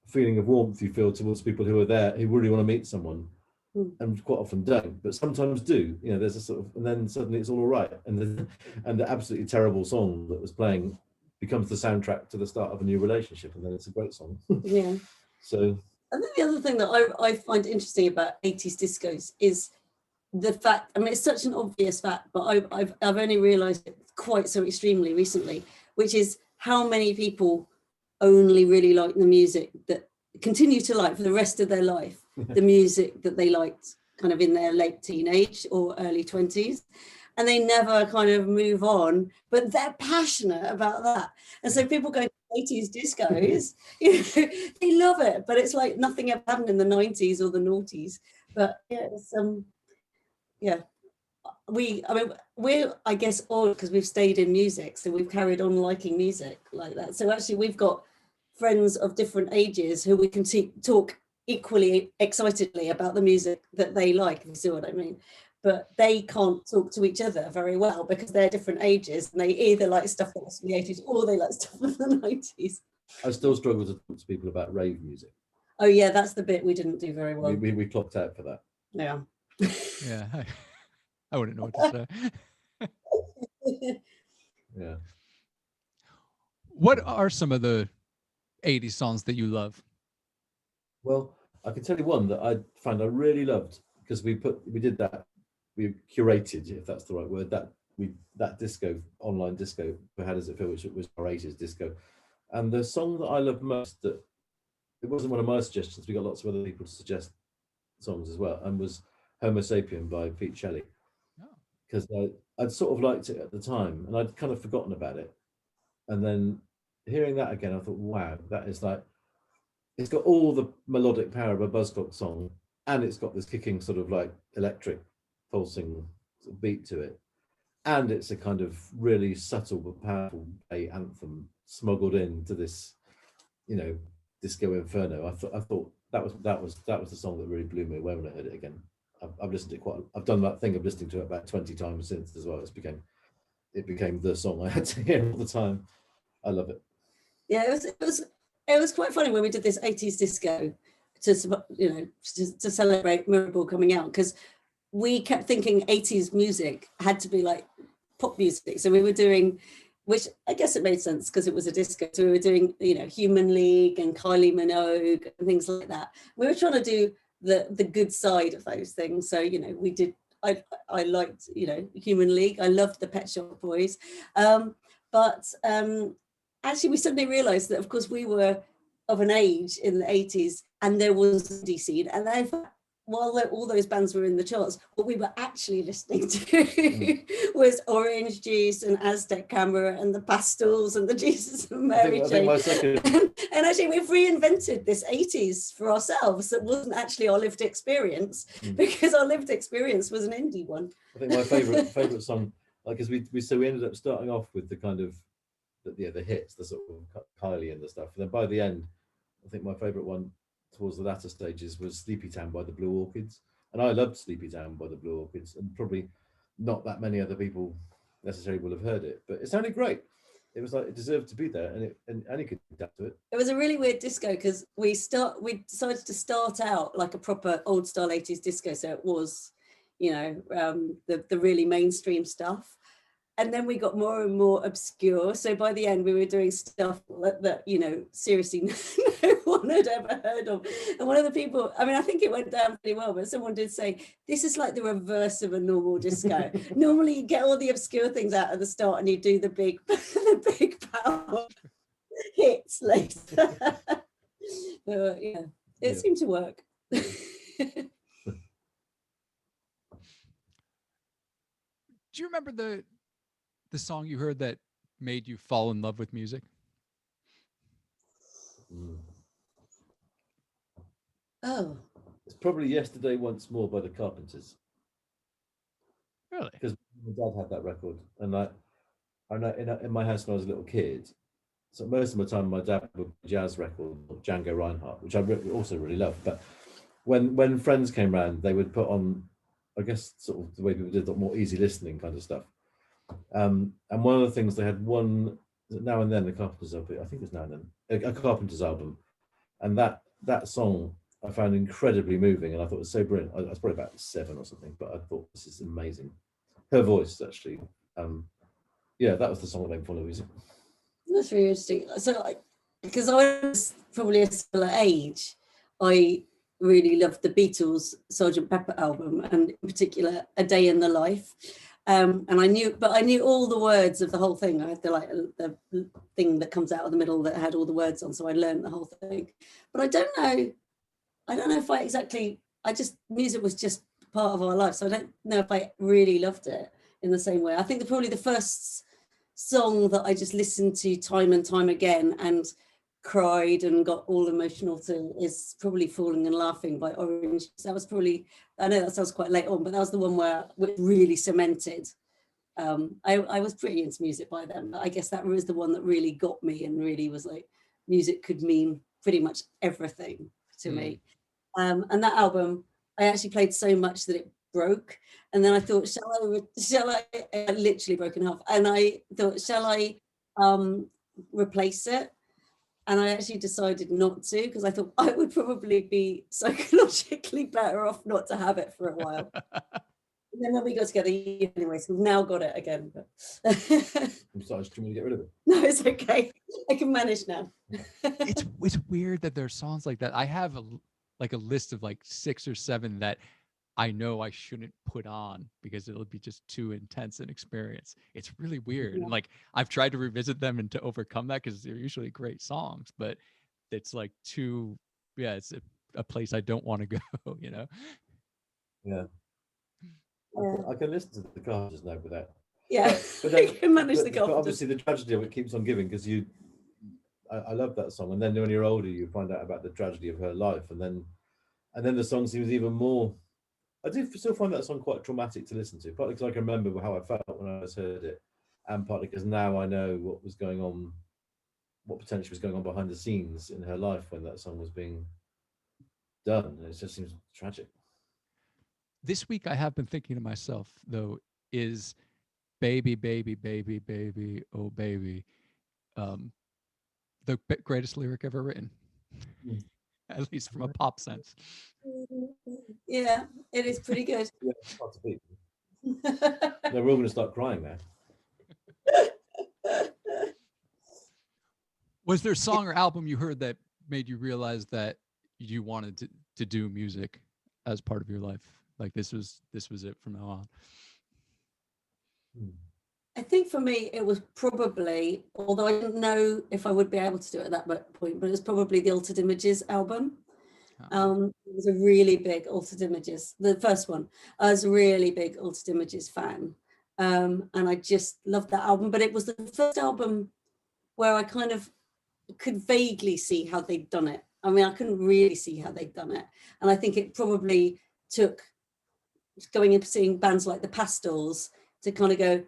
feeling of warmth you feel towards people who are there, who really want to meet someone, and quite often don't, but sometimes do. You know, there's a sort of, and then suddenly it's all right, and the absolutely terrible song that was playing becomes the soundtrack to the start of a new relationship, and then it's a great song. Yeah. So I think the other thing that I find interesting about 80s discos is the fact, I mean, it's such an obvious fact, but I've only realized it quite so extremely recently, which is how many people only really like the music that continue to like for the rest of their life, the music that they liked kind of in their late teenage or early 20s. And they never kind of move on, but they're passionate about that. And so people go to 80s discos, you know, they love it, but it's like nothing ever happened in the 90s or the noughties. But yeah, it's yeah, we're, I guess, odd because we've stayed in music, so we've carried on liking music like that. So actually we've got friends of different ages who we can talk equally excitedly about the music that they like, if you see what I mean. But they can't talk to each other very well because they're different ages, and they either like stuff that was from the 80s or they like stuff from the 90s. I still struggle to talk to people about rave music. Oh yeah, that's the bit we didn't do very well. We clocked out for that. Yeah. Yeah. I wouldn't know what to say. Yeah. What are some of the 80s songs that you love? Well, I can tell you one that I found I really loved, because we curated, if that's the right word, that disco, online disco for How Does It Feel, which was our 80s disco. And the song that I love most, that it wasn't one of my suggestions, we got lots of other people to suggest songs as well, and was Homo Sapien by Pete Shelley. Because I'd sort of liked it at the time and I'd kind of forgotten about it. And then hearing that again, I thought, wow, that is like, it's got all the melodic power of a Buzzcock song, and it's got this kicking sort of like electric pulsing sort of beat to it. And it's a kind of really subtle but powerful gay anthem smuggled into this, you know, disco inferno. I thought that was the song that really blew me away when I heard it again. I've listened to it I've done that thing of listening to it about 20 times since as well. It became the song I had to hear all the time. I love it. Yeah, it was quite funny when we did this 80s disco to celebrate Mirrorball coming out, because we kept thinking 80s music had to be like pop music. So we were doing, which I guess it made sense because it was a disco. So we were doing, you know, Human League and Kylie Minogue and things like that. We were trying to do the good side of those things. So, you know, we did, I liked, you know, Human League. I loved the Pet Shop Boys. But actually we suddenly realized that, of course, we were of an age in the 80s and there was an indie scene. And then while all those bands were in the charts, what we were actually listening to was Orange Juice and Aztec Camera and the Pastels and the Jesus and Mary Chain. And actually we've reinvented this 80s for ourselves that wasn't actually our lived experience, because our lived experience was an indie one. I think my favorite song, like, as we ended up starting off with the kind of the hits, the sort of Kylie and the stuff. And then by the end, I think my favorite one towards the latter stages was Sleepy Town by the Blue Orchids. And I loved Sleepy Town by the Blue Orchids, and probably not that many other people necessarily will have heard it, but it sounded great. It was like, it deserved to be there, and you could adapt to it. It was a really weird disco because we decided to start out like a proper old style 80s disco. So it was, you know, the really mainstream stuff. And then we got more and more obscure. So by the end, we were doing stuff that, you know, seriously no one had ever heard of. And one of the people, I mean, I think it went down pretty well, but someone did say, this is like the reverse of a normal disco. Normally you get all the obscure things out at the start and you do the big power hits later. Yeah, it seemed to work. Do you remember the song you heard that made you fall in love with music? Oh, it's probably Yesterday Once More by the Carpenters. Really? Because my dad had that record, and I know in my house when I was a little kid, so most of my time, my dad would play jazz record, Django Reinhardt, which I also really love. But when friends came round, they would put on, I guess, sort of the way people did, the more easy listening kind of stuff. And one of the things they had now and then the Carpenters LP, I think it's now and then, a Carpenters album, and that song I found incredibly moving, and I thought it was so brilliant. I was probably about 7 or something, but I thought this is amazing. Her voice, actually. Yeah, that was the song that made me follow music. That's really interesting. So, because I was probably a similar age, I really loved the Beatles' Sgt. Pepper album, and in particular, A Day in the Life. And I knew all the words of the whole thing. I had the thing that comes out of the middle that had all the words on, so I learned the whole thing. But I don't know if music was just part of our life, so I don't know if I really loved it in the same way. I think probably the first song that I just listened to time and time again and cried and got all emotional to is probably Falling and Laughing by Orange. That was probably, I know that sounds quite late on, but that was the one where it really cemented. I was pretty into music by then, but I guess that was the one that really got me and really was like, music could mean pretty much everything to me. And that album, I actually played so much that it broke, and then I thought, shall I literally broke in half, and I thought, shall I replace it? And I actually decided not to, because I thought I would probably be psychologically better off not to have it for a while. And then when we got together, anyway, so we've now got it again. But I'm sorry, just trying to get rid of it. No, it's okay. I can manage now. It's weird that there's songs like that. I have a list of like 6 or 7 that I know I shouldn't put on because it'll be just too intense an experience. It's really weird. Yeah. And like, I've tried to revisit them and to overcome that because they're usually great songs, but it's like it's a place I don't want to go, you know? Yeah. I can listen to the Carpenters now without. Yeah, but I can manage the but Carpenters. obviously the tragedy of it keeps on giving, because I love that song, and then when you're older, you find out about the tragedy of her life, and then the song seems even more. I do still find that song quite traumatic to listen to, partly because I can remember how I felt when I first heard it, and partly because now I know what was going on, what potentially was going on behind the scenes in her life when that song was being done. And it just seems tragic. This week I have been thinking to myself, though, is baby, baby, baby, baby, oh baby, the greatest lyric ever written, at least from a pop sense. Yeah, it is pretty good. Yeah, it's hard to beat. No, we're all going to start crying now. Was there a song or album you heard that made you realize that you wanted to do music as part of your life? Like this was it from now on? I think for me, it was probably, although I didn't know if I would be able to do it at that point, but it was probably the Altered Images album. It was a really big Altered Images, the first one. I was a really big Altered Images fan. And I just loved that album, but it was the first album where I kind of could vaguely see how they'd done it. I mean, I couldn't really see how they'd done it. And I think it probably took going and seeing bands like the Pastels to kind of go,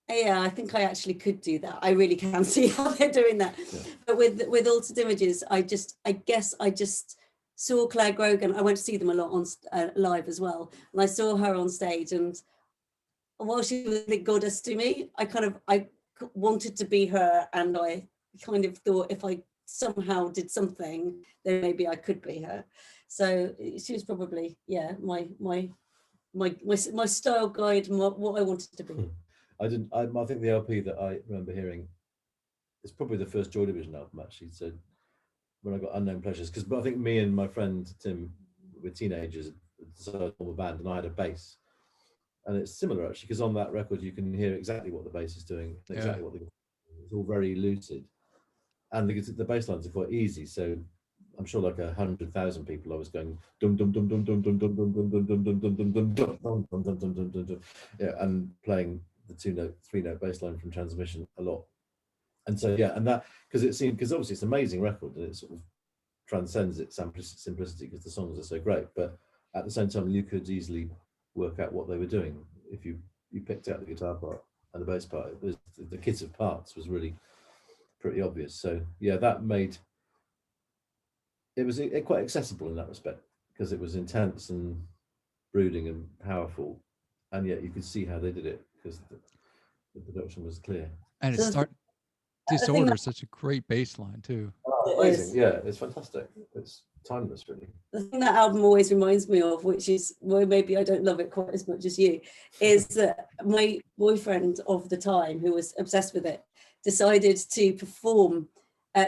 hey, yeah, I think I actually could do that. I really can see how they're doing that. Yeah. But with Altered Images, I guess I just saw Claire Grogan. I went to see them a lot on live as well. And I saw her on stage, and while she was the goddess to me, I wanted to be her, and I kind of thought if I somehow did something, then maybe I could be her. So she was probably, yeah, my style guide, what I wanted to be. I think the LP that I remember hearing is probably the first Joy Division album, actually. So when I got Unknown Pleasures, because I think me and my friend Tim were teenagers, decided to form a band, and I had a bass. And it's similar, actually, because on that record you can hear exactly what the bass is doing, exactly what it's all very lucid, and the bass lines are quite easy. So I'm sure like 100,000 people I was going dum dum dum dum dum dum dum dum dum dum dum dum dum dum dum dum dum dum dum, yeah, and playing the 2-note, 3-note bass line from Transmission a lot. And so yeah, and that because obviously it's an amazing record, and it sort of transcends its simplicity because the songs are so great, but at the same time you could easily work out what they were doing if you picked out the guitar part and the bass part. The kit of parts was really pretty obvious. So yeah, that made it was quite accessible in that respect, because it was intense and brooding and powerful, and yet you could see how they did it because the production was clear. And it's Disorder is such a great bass line too. Oh, amazing. Yeah, it's fantastic. It's timeless, really. The thing that album always reminds me of, which is why maybe I don't love it quite as much as you, is that my boyfriend of the time, who was obsessed with it, decided to perform,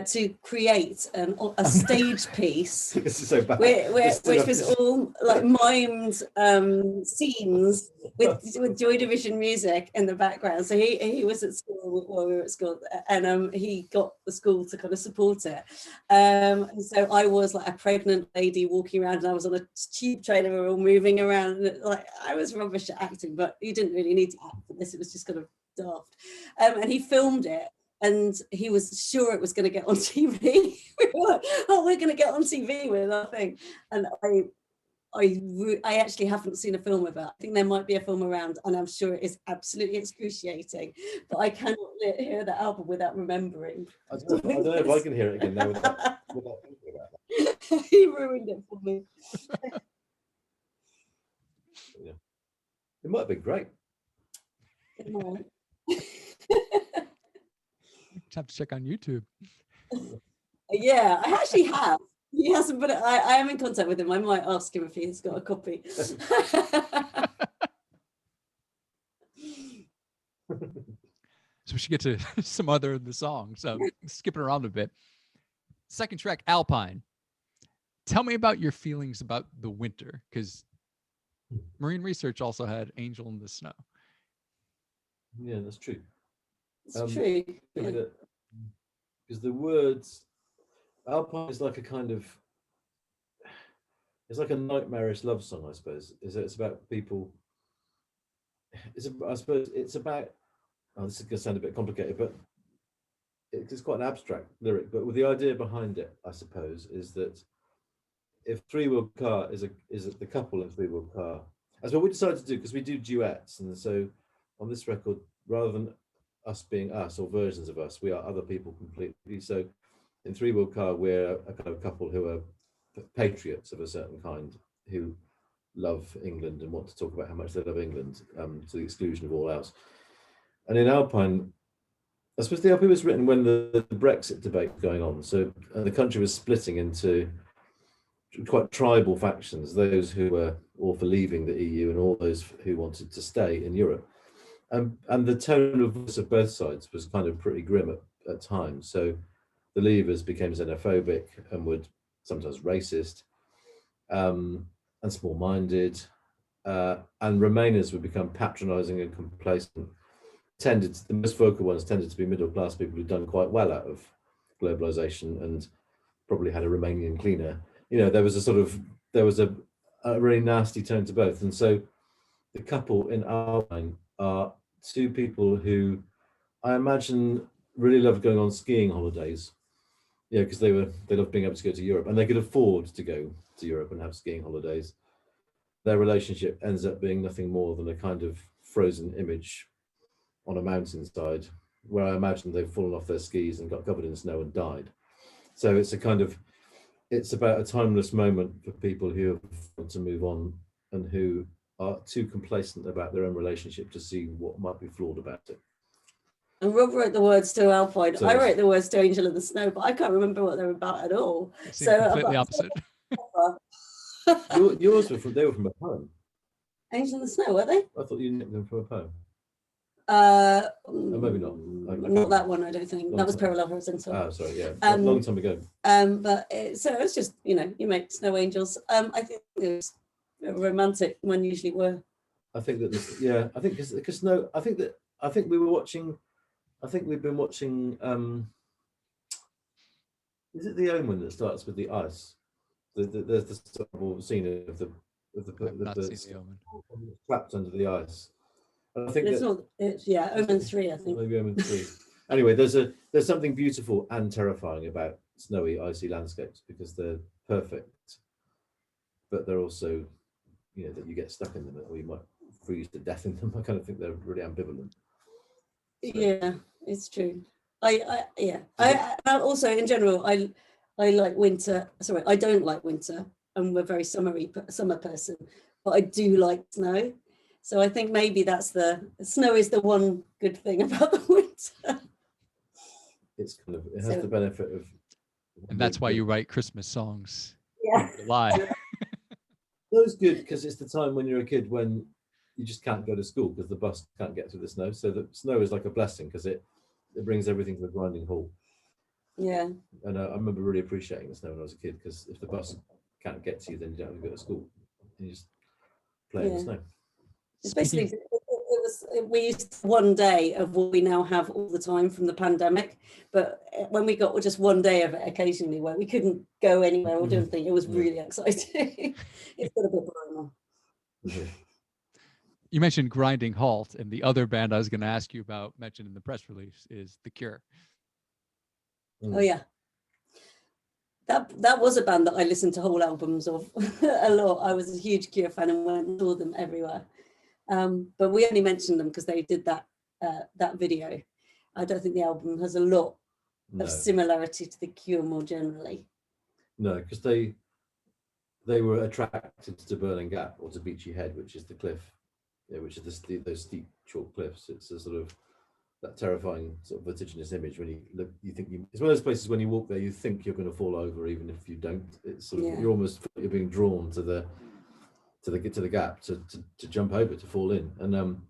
to create a stage piece, This is so bad. which was all like mimed scenes with Joy Division music in the background. So he was at school while we were at school, and he got the school to kind of support it. And so I was like a pregnant lady walking around, and I was on a tube train, and we were all moving around. And like, I was rubbish at acting, but you didn't really need to act for this. It was just kind of daft. And he filmed it. And he was sure it was going to get on TV. We were like, oh, we're going to get on TV with our thing. And I actually haven't seen a film of it. I think there might be a film around, and I'm sure it is absolutely excruciating. But I cannot hear the album without remembering. I don't know if I can hear it again now without thinking about that. He ruined it for me. Yeah. It might be great. It might. Have to check on YouTube. Yeah, I actually have. He hasn't, but I am in contact with him. I might ask him if he's got a copy. So we should get to some other of the songs. So skipping around a bit. Second track, Alpine. Tell me about your feelings about the winter, because Marine Research also had Angel in the Snow. Yeah, that's true. It's true. Because the words Alpine is like a kind of, it's like a nightmarish love song, I suppose. It's about people. I suppose it's about, oh, this is going to sound a bit complicated, but it's quite an abstract lyric. But with the idea behind it, I suppose, is that if three-wheel car is the couple in three-wheel car, that's what we decided to do, because we do duets, and so on this record, rather than us being us or versions of us, we are other people completely. So in three-wheel car, we're a kind of couple who are patriots of a certain kind, who love England and want to talk about how much they love England, to the exclusion of all else. And in Alpine, I suppose the LP was written when the Brexit debate was going on. So the country was splitting into quite tribal factions, those who were all for leaving the EU and all those who wanted to stay in Europe. And the tone of voice of both sides was kind of pretty grim at times. So the Leavers became xenophobic and would sometimes racist, and small-minded, and Remainers would become patronising and complacent. The most vocal ones tended to be middle-class people who'd done quite well out of globalisation and probably had a Romanian cleaner. You know, there was a really nasty tone to both. And so the couple in Alpine are two people who I imagine really loved going on skiing holidays. Yeah, because they loved being able to go to Europe, and they could afford to go to Europe and have skiing holidays. Their relationship ends up being nothing more than a kind of frozen image on a mountainside, where I imagine they've fallen off their skis and got covered in snow and died. So it's about a timeless moment for people who want to move on and who are too complacent about their own relationship to see what might be flawed about it. And Rob wrote the words to Alpine. I wrote the words to Angel in the Snow, but I can't remember what they're about at all. So completely opposite. Yours they were from a poem. Angel in the Snow, were they? I thought you nicked them from a poem. Maybe not. Not that one, I don't think. That was Parallel Horizontal. Oh, sorry, yeah, a long time ago. So it's just, you make snow angels. I think it was romantic. One usually were. I think that I think because snow. I think we were watching. I think we've been watching. Is it The Omen that starts with the ice? There's the terrible scene of the trapped under the ice. And I think Omen 3, I think. Maybe Omen 3. Anyway, there's something beautiful and terrifying about snowy, icy landscapes, because they're perfect, but they're also, that you get stuck in them or you might freeze to death in them. I kind of think they're really ambivalent. Yeah, it's true. I also in general I like winter. Sorry, I don't like winter. I'm a very summer person, but I do like snow. So I think maybe that's the snow is the one good thing about the winter. It's kind of, it has the benefit of, and that's why you write Christmas songs. Yeah. In July. Snow's good because it's the time when you're a kid when you just can't go to school because the bus can't get through the snow. So the snow is like a blessing because it brings everything to a grinding halt. Yeah. And I remember really appreciating the snow when I was a kid because if the bus can't get to you, then you don't have to go to school. You just play in the snow. It's basically, we used one day of what we now have all the time from the pandemic, but when we got just one day of it occasionally where we couldn't go anywhere or do anything, it was really exciting. It's got a bit boring now. You mentioned Grinding Halt, and the other band I was going to ask you about, mentioned in the press release, is The Cure. Oh yeah, that was a band that I listened to whole albums of a lot. I was a huge Cure fan and went and saw them everywhere. But we only mentioned them because they did that video. I don't think the album has a lot of similarity to The Cure more generally. No, because they were attracted to Birling Gap or to Beachy Head, which is the cliff, which is those steep chalk cliffs. It's a sort of that terrifying sort of vertiginous image when you look. You think it's one of those places when you walk there, you think you're going to fall over even if you don't. It's sort of you're being drawn to the gap to jump over, to fall in, and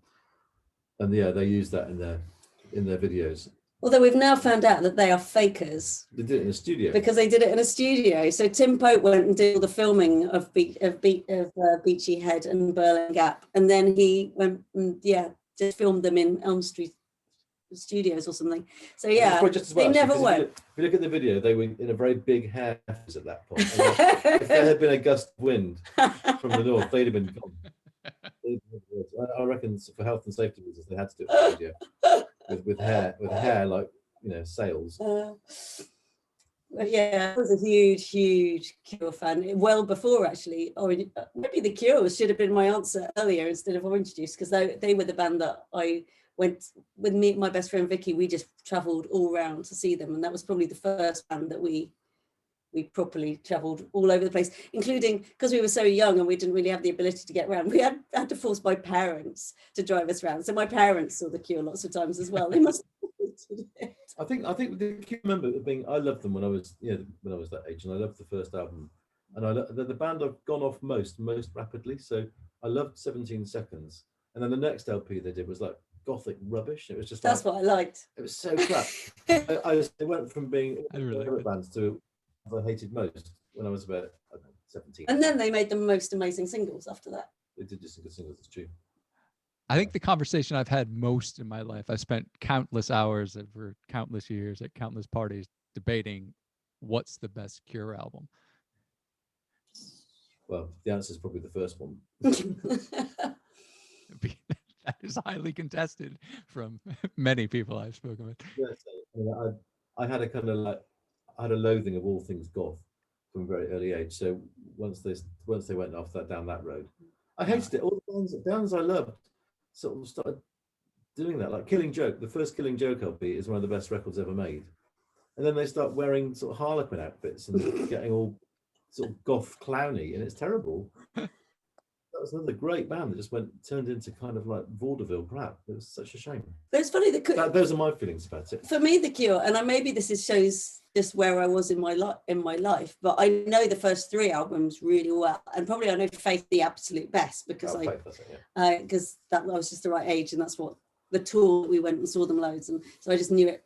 they use that in their videos. Although we've now found out that they are fakers. They did it in a studio. Because they did it in a studio. So Tim Pope went and did all the filming of Beachy Head and Birling Gap, and then he went and just filmed them in Elm Street Studios or something. So they never went. If you look at the video, they were in a very big hair at that point. If there had been a gust of wind from the north, they'd have been gone. I reckon for health and safety reasons, they had to do it in the studio with hair like sails. I was a huge Cure fan, well before actually. Or maybe the Cure should have been my answer earlier instead of Orange Juice, because they were the band that I went with. Me, my best friend Vicky, we just travelled all around to see them, and that was probably the first band that we properly travelled all over the place, including because we were so young and we didn't really have the ability to get around. We had to force my parents to drive us around. So my parents saw the Cure lots of times as well. They must have it. I think the Cure, remember being, I loved them when I was that age, and I loved the first album, and the band I've gone off most rapidly. So I loved 17 Seconds, and then the next LP they did was like gothic rubbish. It was just that's what I liked. It was so crap. They went from being bands to I hated most when I was about 17. And then they made the most amazing singles after that. They did just some good singles, it's true. I think the conversation I've had most in my life, I spent countless hours over countless years at countless parties debating what's the best Cure album. Well, the answer is probably the first one. That is highly contested from many people I've spoken with. Yeah, I had a kind of like, I had a loathing of all things goth from a very early age. So once they went off down that road, I hated it. All the bands I loved sort of started doing that. Like Killing Joke, the first Killing Joke LP is one of the best records ever made. And then they start wearing sort of Harlequin outfits and getting all sort of goth clowny, and it's terrible. That was another great band that turned into kind of like vaudeville crap. It was such a shame. But it's funny those are my feelings about it. For me, the Cure, and maybe this shows just where I was in my life, but I know the first three albums really well, and probably I know Faith the absolute best because I was just the right age, and that's what the tour we went and saw them loads, and so I just knew it.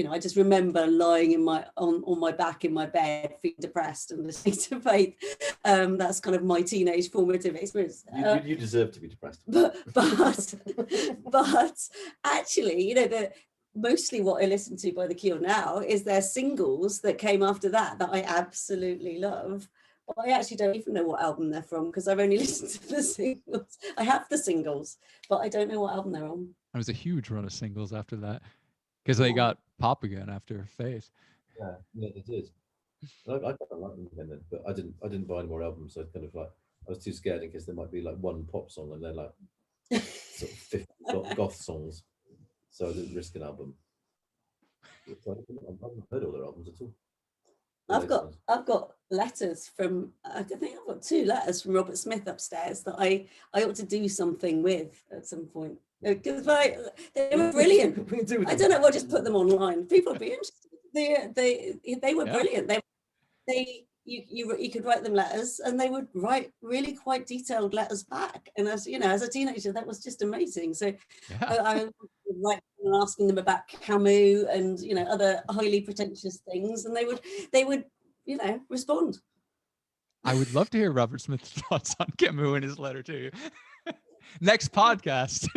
I just remember lying on my back in my bed, feeling depressed and listening to Faith. That's kind of my teenage formative experience. You deserve to be depressed. But actually, mostly what I listen to by the Cure now is their singles that came after that I absolutely love. But I actually don't even know what album they're from because I've only listened to the singles. I have the singles, but I don't know what album they're on. It was a huge run of singles after that because they got pop again after Faith. Yeah, they did. I kind of like them again, but I didn't buy any more albums. So I was too scared in case there might be like one pop song and then like sort of 50 goth songs. So I didn't risk an album. I've not heard all their albums at all. I've got letters from, I think I've got 2 letters from Robert Smith upstairs that I ought to do something with at some point, because they were brilliant. I don't know, we'll just put them online, people would be interested. They were brilliant. You could write them letters and they would write really quite detailed letters back, and as you know, as a teenager, that was just amazing. So I would write and asking them about Camus and other highly pretentious things, and they would respond. I would love to hear Robert Smith's thoughts on Camus in his letter to you. Next podcast.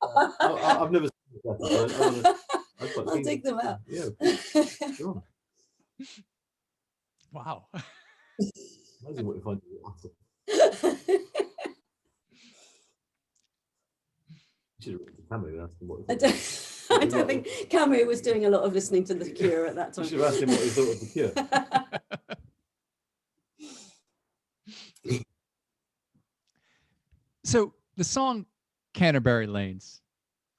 I've never seen that. I'll dig them out. Yeah, sure. Wow. Amazing what you find. I don't think Camus was doing a lot of listening to The Cure at that time. You should have asked him what he thought of The Cure. So the song Canterbury Lanes,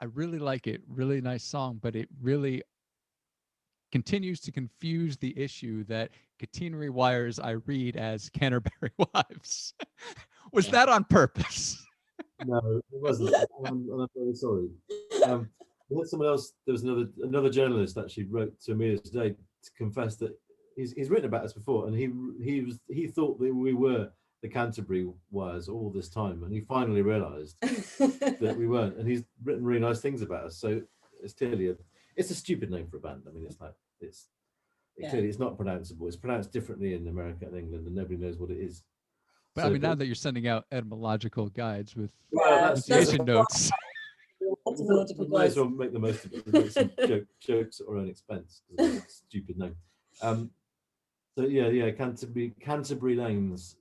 I really like it. Really nice song, but it really continues to confuse the issue that Catenary Wires I read as Canterbury Wives. Was that on purpose? No, it wasn't. I'm very sorry. We had someone else. There was another journalist actually wrote to Amelia today to confess that he's written about us before, and he thought that we were the Canterbury Wires all this time, and he finally realised that we weren't. And he's written really nice things about us. So it's clearly it's a stupid name for a band. I mean, clearly it's not pronounceable. It's pronounced differently in America and England, and nobody knows what it is. But I mean, now that you're sending out etymological guides with pronunciation notes. Might as well make the most of it. Make some jokes at our own expense. It's a stupid name. So yeah, Canterbury Lanes,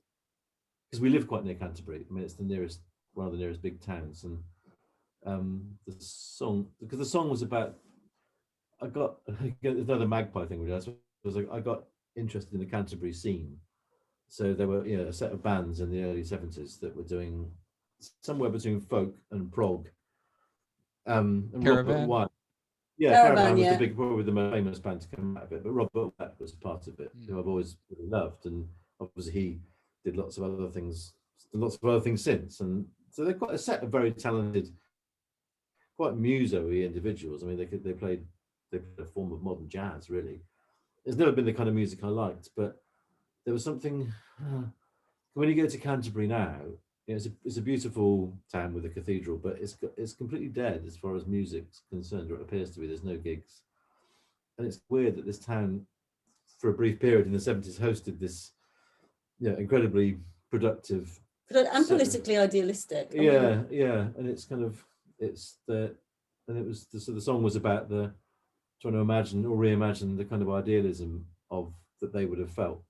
because we live quite near Canterbury. I mean, it's one of the nearest big towns, and the song was about. I got another magpie thing. I got interested in the Canterbury scene. So there were a set of bands in the early 70s that were doing somewhere between folk and prog. And Caravan. Robert White, Caravan was probably the most famous band to come out of it, but Robert White was part of it, who I've always really loved, and obviously he did lots of other things since, and so they're quite a set of very talented, quite muso-y individuals. I mean, they played a form of modern jazz, really. It's never been the kind of music I liked, but there was something. When you go to Canterbury now, it's a beautiful town with a cathedral, but it's completely dead as far as music's concerned, or it appears to be. There's no gigs, and it's weird that this town, for a brief period in the 70s, hosted this, incredibly productive and politically idealistic. And it's kind of the song was about trying to imagine or reimagine the kind of idealism that they would have felt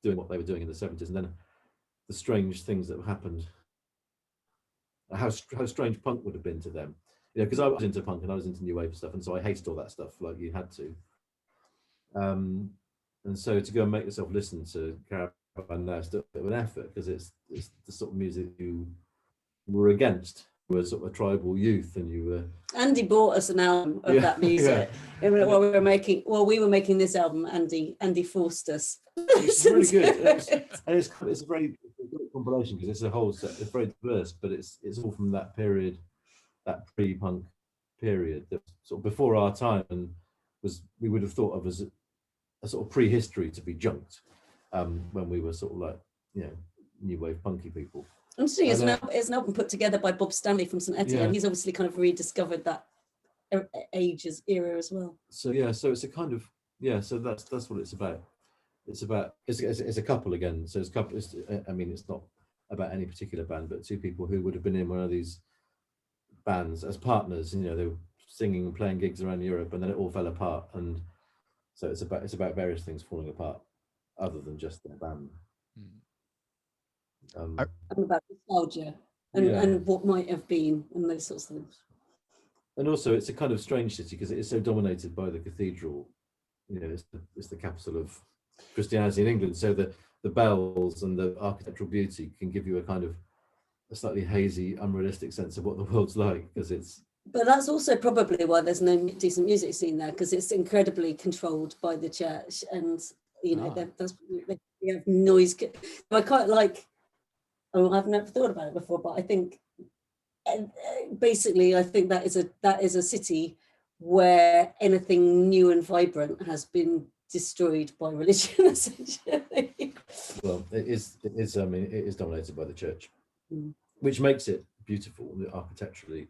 doing what they were doing in the 70s, and then the strange things that happened, how strange punk would have been to them, because I was into punk and I was into new wave stuff, and so I hated all that stuff like you had to, and so to go and make yourself listen to Caravan now is a bit of an effort, because it's the sort of music you were against. You were sort of a tribal youth, and you were. Andy bought us an album of that music. While we were making this album, Andy forced us. It's really good, and it's a very great compilation, because it's a whole set. It's very diverse, but it's all from that period, that pre-punk period, that sort of before our time, and we would have thought of as a sort of prehistory to be junked, when we were sort of like new wave punky people. And see, it's an album put together by Bob Stanley from St. Etienne. He's obviously kind of rediscovered that era as well. So so it's a kind of so that's what it's about. It's a couple again. So it's not about any particular band, but two people who would have been in one of these bands as partners. They were singing and playing gigs around Europe, and then it all fell apart. And so it's about various things falling apart, other than just the band. And about nostalgia and what might have been, and those sorts of things. And also, it's a kind of strange city because it is so dominated by the cathedral. It's the capital of Christianity in England. So the bells and the architectural beauty can give you a kind of a slightly hazy, unrealistic sense of what the world's like, because it's But that's also probably why there's no decent music scene there, because it's incredibly controlled by the church, and you know they have noise. I quite like. Oh, I've never thought about it before, but I think basically I think that is a city where anything new and vibrant has been destroyed by religion, essentially. Well, it is. I mean, it is dominated by the church, which makes it beautiful architecturally.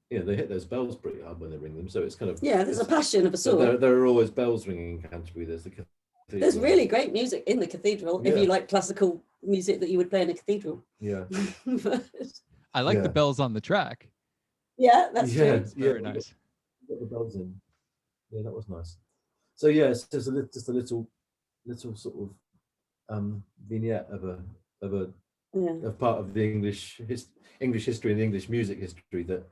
Yeah, they hit those bells pretty hard when they ring them, so it's kind of there's a passion of a sort. There are always bells ringing in Canterbury. There's really great music in the cathedral if you like classical music that you would play in a cathedral. Yeah. I like the bells on the track. Yeah, that's true. It's very nice. Got the bells in. Yeah, that was nice. So yeah, it's just a little sort of vignette of part of the English history and English music history that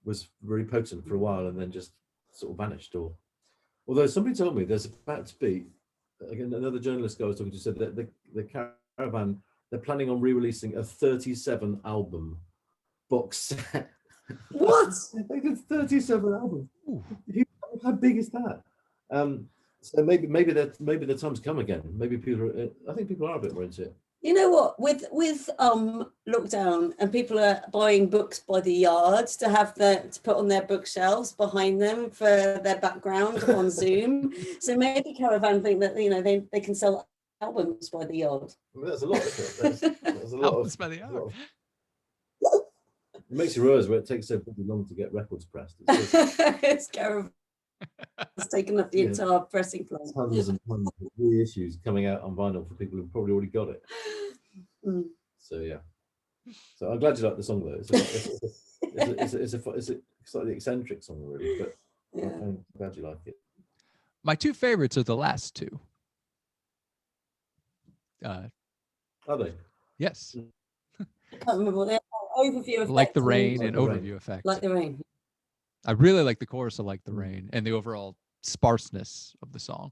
was very potent for a while and then just sort of vanished. Although somebody told me there's about to be, again, another journalist guy I was talking to said that the Caravan, they're planning on re-releasing a 37 album box set. What? They did 37 albums. How big is that? So maybe the time's come again. Maybe I think people are a bit more into it. You know what? With lockdown, and people are buying books by the yard to put on their bookshelves behind them for their background on Zoom. So maybe Caravan think that they can sell albums by the yard. Well, that's a lot. There's a lot albums by the yard. It makes you realise where it takes so pretty long to get records pressed. It's Caravan. It's taken up the entire pressing plant. Tons and tons of reissues coming out on vinyl for people who've probably already got it. So yeah. So I'm glad you like the song though. It's a slightly eccentric song really, but I'm glad you like it. My two favorites are the last two. Are they? Yes. I can't remember what they are. Overview effect. Like the Rain and Overview Effect. Like the Rain. I really like the chorus of Like the Rain and the overall sparseness of the song.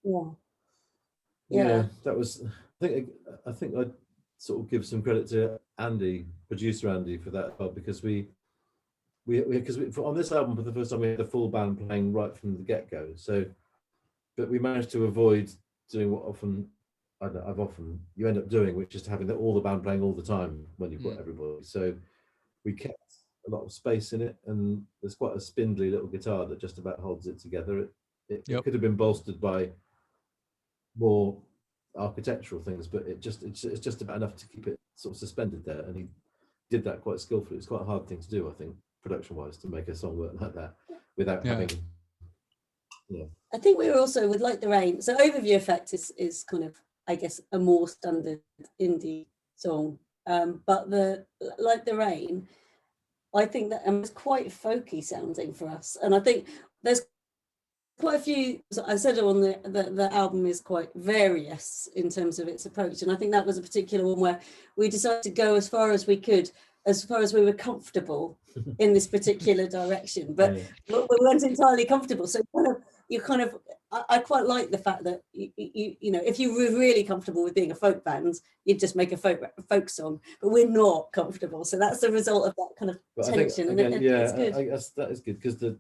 Yeah. That was. I think I'd sort of give some credit to Andy, producer Andy, for that, because we on this album for the first time we had the full band playing right from the get-go. So, but we managed to avoid doing what you end up doing, which is having all the band playing all the time when you've got everybody. So we kept a lot of space in it, and there's quite a spindly little guitar that just about holds it together. It could have been bolstered by more architectural things, but it's just about enough to keep it sort of suspended there, and he did that quite skillfully. It's quite a hard thing to do, I think, production-wise, to make a song work like that without having. I think we were also with Like the Rain. So Overview Effect is kind of, I guess, a more standard indie song, but the Like the Rain, I think that was quite folky sounding for us, and I think there's quite a few. I said on the album is quite various in terms of its approach, and I think that was a particular one where we decided to go as far as we could, as far as we were comfortable in this particular direction, but we weren't entirely comfortable. So I quite like the fact that you know, if you were really comfortable with being a folk band, you'd just make a folk song, but we're not comfortable, so that's the result of that kind of tension. I guess that is good, because the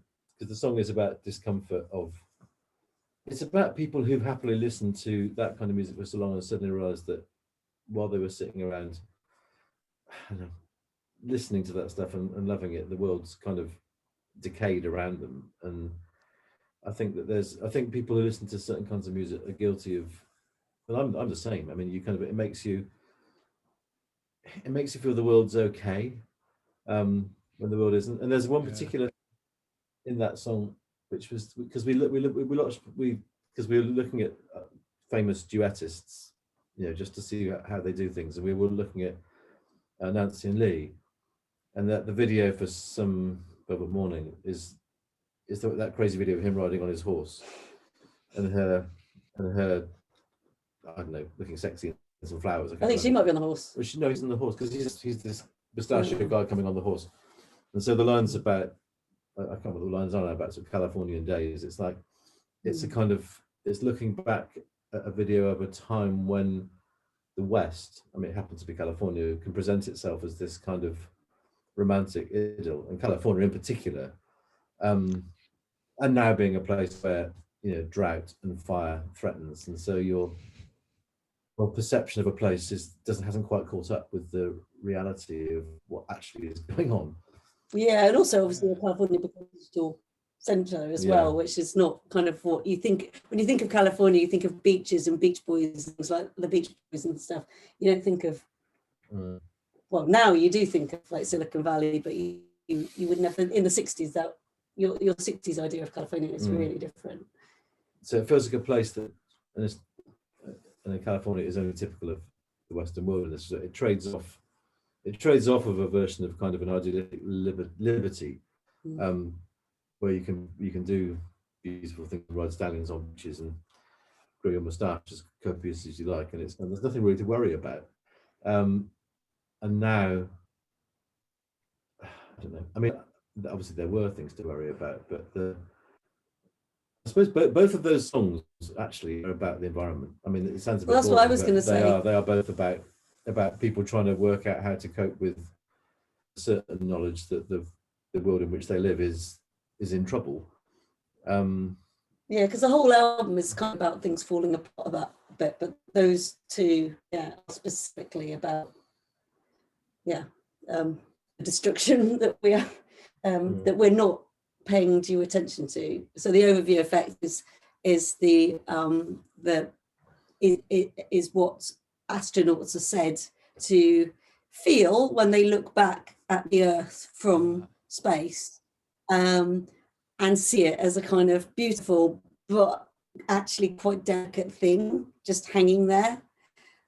song is about discomfort it's about people who've happily listened to that kind of music for so long and suddenly realized that while they were sitting around listening to that stuff and loving it, the world's kind of decayed around them. And I think that people who listen to certain kinds of music are guilty of, and I'm the same. I mean, it makes you feel the world's okay when the world isn't. And there's one particular in that song, which was because we were looking at famous duettists, just to see how they do things, and we were looking at Nancy and Lee, and that the video for Some Velvet Morning is that crazy video of him riding on his horse, and her I don't know, looking sexy and some flowers. I think she might be on the horse. Well, he's on the horse because he's this mustachioed guy coming on the horse, and so the lines about, I can't remember what the lines are about, sort of Californian days. It's like it's looking back at a video of a time when the West, I mean, it happens to be California, can present itself as this kind of romantic idyll, and California in particular, and now being a place where, you know, drought and fire threatens, and so your perception of a place hasn't quite caught up with the reality of what actually is going on. Yeah, and also obviously California becomes a digital centre as well, which is not kind of what you think when you think of California. You think of beaches and Beach Boys, things like the Beach Boys and stuff. You don't think of well, now you do think of like Silicon Valley, but you would never in the 60s. That your 60s idea of California is really different. So it feels like a place that, and in California is only typical of the Western wilderness. So it trades off of a version of kind of an idealistic liberty, where you can do beautiful things, ride stallions on beaches and grow your moustache as copious as you like, and there's nothing really to worry about. And now, I don't know. I mean, obviously there were things to worry about, but I suppose both of those songs actually are about the environment. I mean, it sounds a bit that's boring, what I was going to say. They are both about people trying to work out how to cope with certain knowledge that the world in which they live is in trouble. Yeah, because the whole album is kind of about things falling apart a bit, but those two, are specifically about, the destruction that we are, that we're not paying due attention to. So the overview effect is what astronauts are said to feel when they look back at the Earth from space, and see it as a kind of beautiful but actually quite delicate thing just hanging there.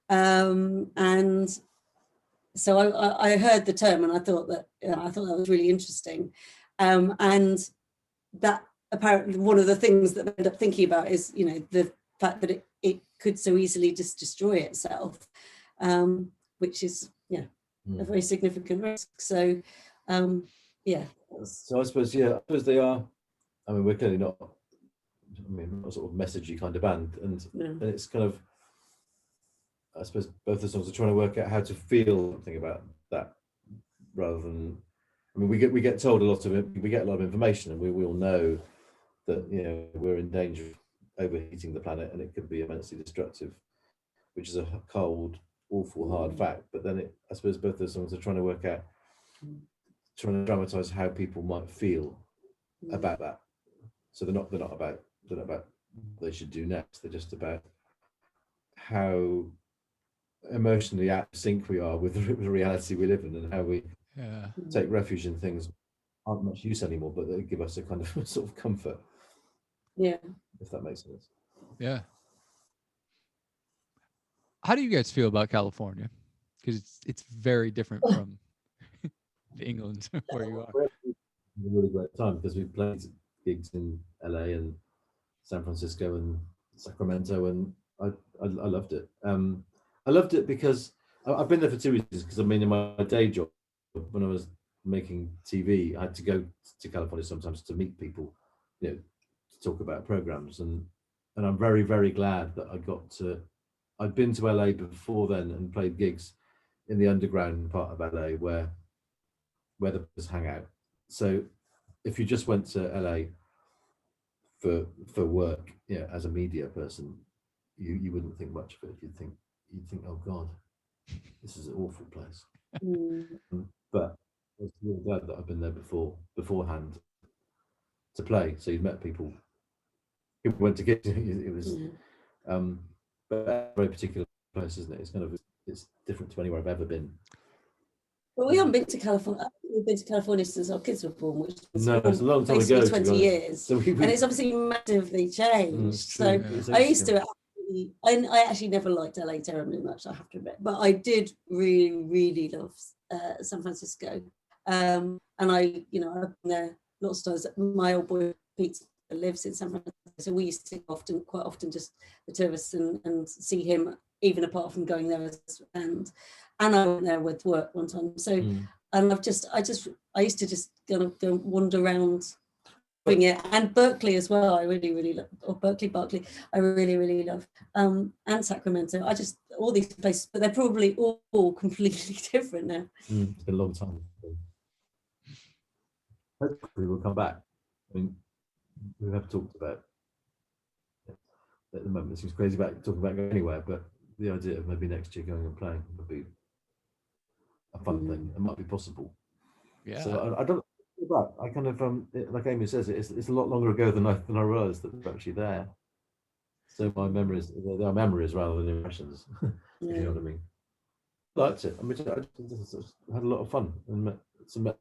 And so I heard the term and I thought that was really interesting. And that apparently one of the things that I ended up thinking about is, you know, the fact that it could so easily just destroy itself, which is a very significant risk. So So I suppose they are. I mean, we're clearly not. I mean, not sort of messagey kind of band, and it's kind of. I suppose both the songs are trying to work out how to feel something about that, rather than. I mean, we get told a lot of it. We get a lot of information, and we all know that, you know, we're in danger of overheating the planet, and it could be immensely destructive, which is a cold, awful, hard fact. But then I suppose both those songs are trying to work out, trying to dramatize how people might feel about that. So they're not about what they should do next. They're just about how emotionally out of sync we are with the reality we live in, and how we take refuge in things aren't much use anymore, but they give us a kind of sort of comfort. Yeah. If that makes sense. Yeah. How do you guys feel about California? Because it's very different from England where you are. A really great time because we played gigs in LA and San Francisco and Sacramento, and I loved it. I loved it because I've been there for 2 reasons. Because I mean, in my day job, when I was making TV, I had to go to California sometimes to meet people, you know, to talk about programs, and I'm very, very glad that I'd been to LA before then and played gigs in the underground part of LA where the players hang out. So if you just went to LA for work, as a media person, you wouldn't think much of it. You'd think, oh God, this is an awful place. But I was really glad that I've been there beforehand to play. So you'd met people went to get it was but a very particular place, isn't it? It's different to anywhere I've ever been. Well, we haven't been to California. We've been to California since our kids were born, which was it's a long time ago. 20 years, so and it's obviously massively changed. So I used to. I actually never liked LA terribly much, I have to admit, but I did really, really love San Francisco. And I've been there lots of times. My old boy Pete lives in San Francisco, so we used to quite often just the two of us and see him, even apart from going there as a band. And I went there with work one time. So and I used to just go wander around. It. And Berkeley as well, I really, really love, or Berkeley, I really, really love, and Sacramento. All these places, but they're probably all completely different now. It's been a long time. hopefully we'll come back. I mean, we have talked about at the moment. It seems crazy about talking about going anywhere, but the idea of maybe next year going and playing would be a fun thing. It might be possible. Yeah. So I don't. But I kind of like Amy says, it's a lot longer ago than I realised that we're actually there. So my memories, they're memories rather than impressions. If you know what I mean. Liked it. I mean, I just had a lot of fun and met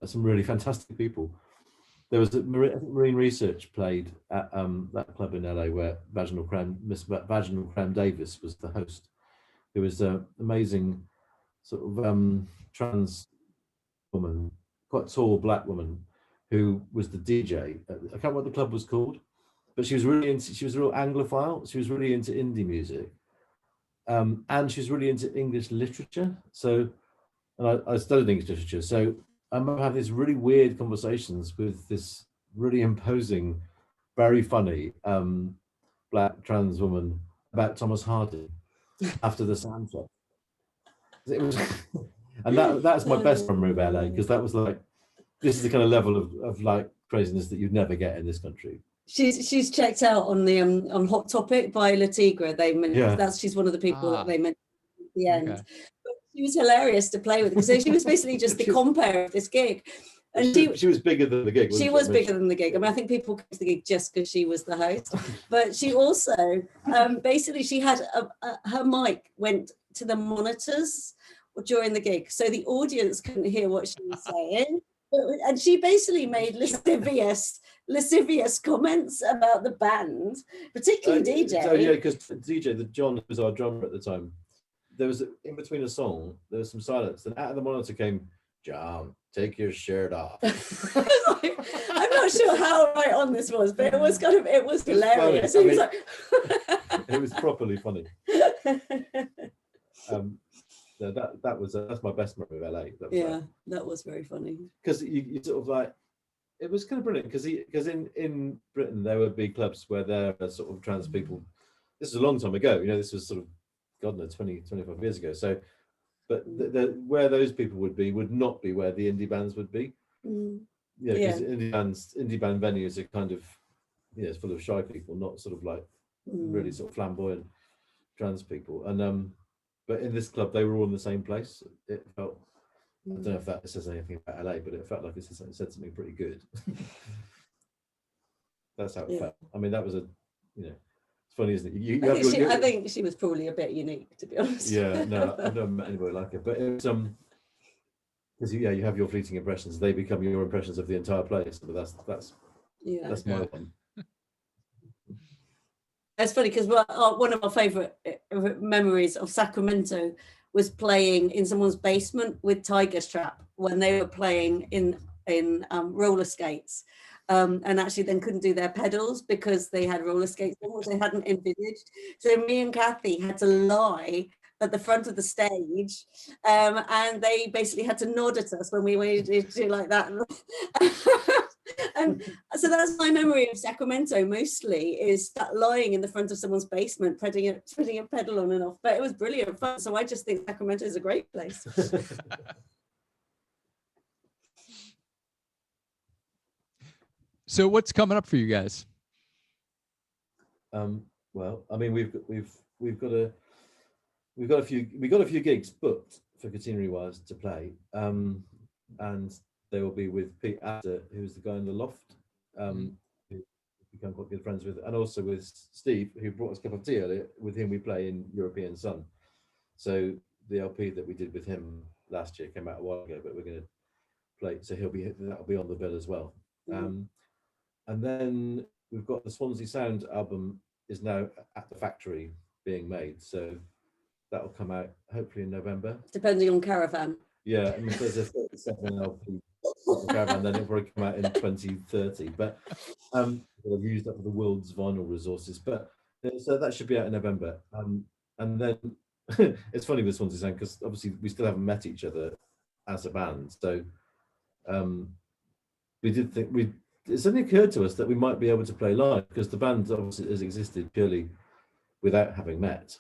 some really fantastic people. There was Marine Research played at that club in LA where Miss Vaginal Davis was the host. It was an amazing sort of trans woman, quite tall black woman, who was the DJ. I can't remember what the club was called, but she was a real Anglophile. She was really into indie music, and she was really into English literature. So, and I studied English literature. So I remember having these really weird conversations with this really imposing, very funny black trans woman about Thomas Hardy after the soundtrack. It was, and that's my best memory of LA, because that was like, this is the kind of level of like craziness that you'd never get in this country. She's checked out on the on Hot Topic by Latigra. She's one of the people that they mentioned at the end. Okay. But she was hilarious to play with, because she was basically just the compere of this gig. And she was bigger than the gig. She was bigger than the gig. I mean, I think people came to the gig just because she was the host. But she also, basically, she had her mic went to the monitors during the gig, so the audience couldn't hear what she was saying. And she basically made lascivious comments about the band, particularly DJ. Oh yeah, because DJ, John was our drummer at the time. There was in between a song, there was some silence, and out of the monitor came, "John, take your shirt off." I'm not sure how right on this was, but it was hilarious. It was, it was properly funny. So that's my best memory of LA. That was very funny. Because you sort of like, it was kind of brilliant, because in Britain there would be clubs where there are sort of trans people. This was a long time ago, this was sort of, God knows, 25 years ago. So, but where those people would not be where the indie bands would be. Because indie band venues are kind of, it's full of shy people, not sort of like really sort of flamboyant trans people. And but in this club, they were all in the same place. It felt, I don't know if that says anything about LA, but it felt like it said something pretty good. That's how it felt. I mean, that was it's funny, isn't it? I think she was probably a bit unique, to be honest. Yeah, no, I've never met anybody like her. But it's because you have your fleeting impressions, they become your impressions of the entire place. But that's my one. It's funny because one of our favourite memories of Sacramento was playing in someone's basement with Tiger Strap when they were playing in roller skates, and actually then couldn't do their pedals because they had roller skates on, which they hadn't envisaged. So me and Kathy had to lie at the front of the stage, and they basically had to nod at us when we wanted to do like that. And so that's my memory of Sacramento mostly, is that lying in the front of someone's basement, putting a pedal on and off. But it was brilliant fun. So I just think Sacramento is a great place. So what's coming up for you guys? Well, I mean, we've got a few gigs booked for Catenary Wires to play, and they will be with Pete Adder, who's the guy in the Loft, who we've become quite good friends with, and also with Steve, who brought us a cup of tea earlier. With him, we play in European Sun. So the LP that we did with him last year came out a while ago, but we're going to play. So that'll be on the bill as well. And then we've got the Swansea Sound album is now at the factory being made, so that'll come out hopefully in November. Depending on Caravan. Yeah, I mean, if there's a 37 LP Caravan, then it'll probably come out in 2030. But I've used up the world's vinyl resources. But so that should be out in November. And then it's funny with Swansea Sound, because obviously we still haven't met each other as a band. So we did think it suddenly occurred to us that we might be able to play live, because the band obviously has existed purely without having met.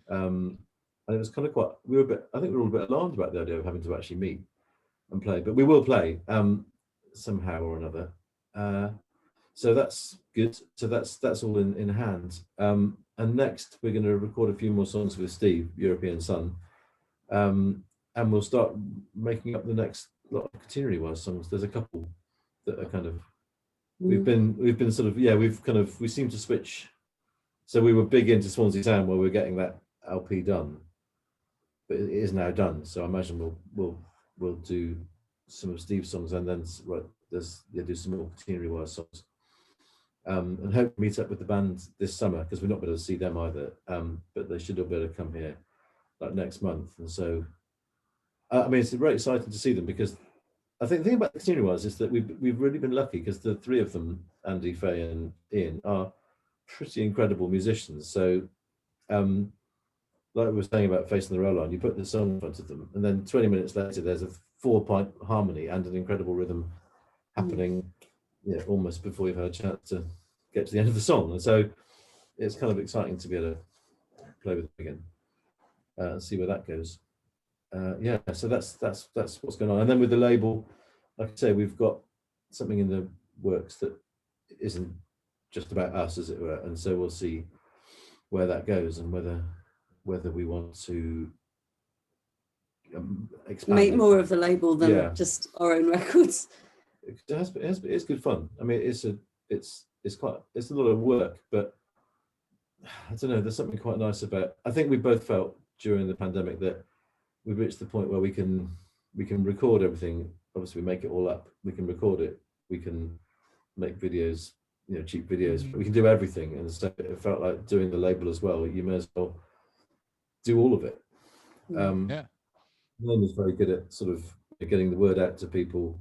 And it was kind of I think we were all a bit alarmed about the idea of having to actually meet and play, but we will play. somehow or another. So that's good. So that's all in hand. And next we're going to record a few more songs with Steve, European Sun, and we'll start making up the next lot of Catenary Wires songs. There's a couple that are kind of we've been sort of we seem to switch. So we were big into Swansea Sound where we're getting that LP done, but it is now done. So I imagine we'll do some of Steve's songs and then do some more Catenary Wires songs. And hope to meet up with the band this summer because we're not going to see them either. But they should all be able to come here like next month. And so, I mean, it's very exciting to see them because I think the thing about the Catenary Wires is that we've really been lucky because the three of them, Andy, Faye, and Ian, are pretty incredible musicians. So, like we were saying about Facing the Rail Line, you put the song in front of them, and then 20 minutes later, there's a 4-part harmony and an incredible rhythm happening. Yeah, almost before you've had a chance to get to the end of the song, and so it's kind of exciting to be able to play with them again and see where that goes. Yeah, so that's what's going on. And then with the label, like I say, we've got something in the works that isn't just about us, as it were, and so we'll see where that goes and whether we want to expand make more of the label than just our own records. It's good fun. I mean, it's a lot of work, but I don't know. There's something quite nice about. I think we both felt during the pandemic that we've reached the point where we can record everything. Obviously, we make it all up. We can record it. We can make videos, cheap videos. We can do everything, and so it felt like doing the label as well. You may as well do all of it. Yeah. Lynn is very good at sort of getting the word out to people.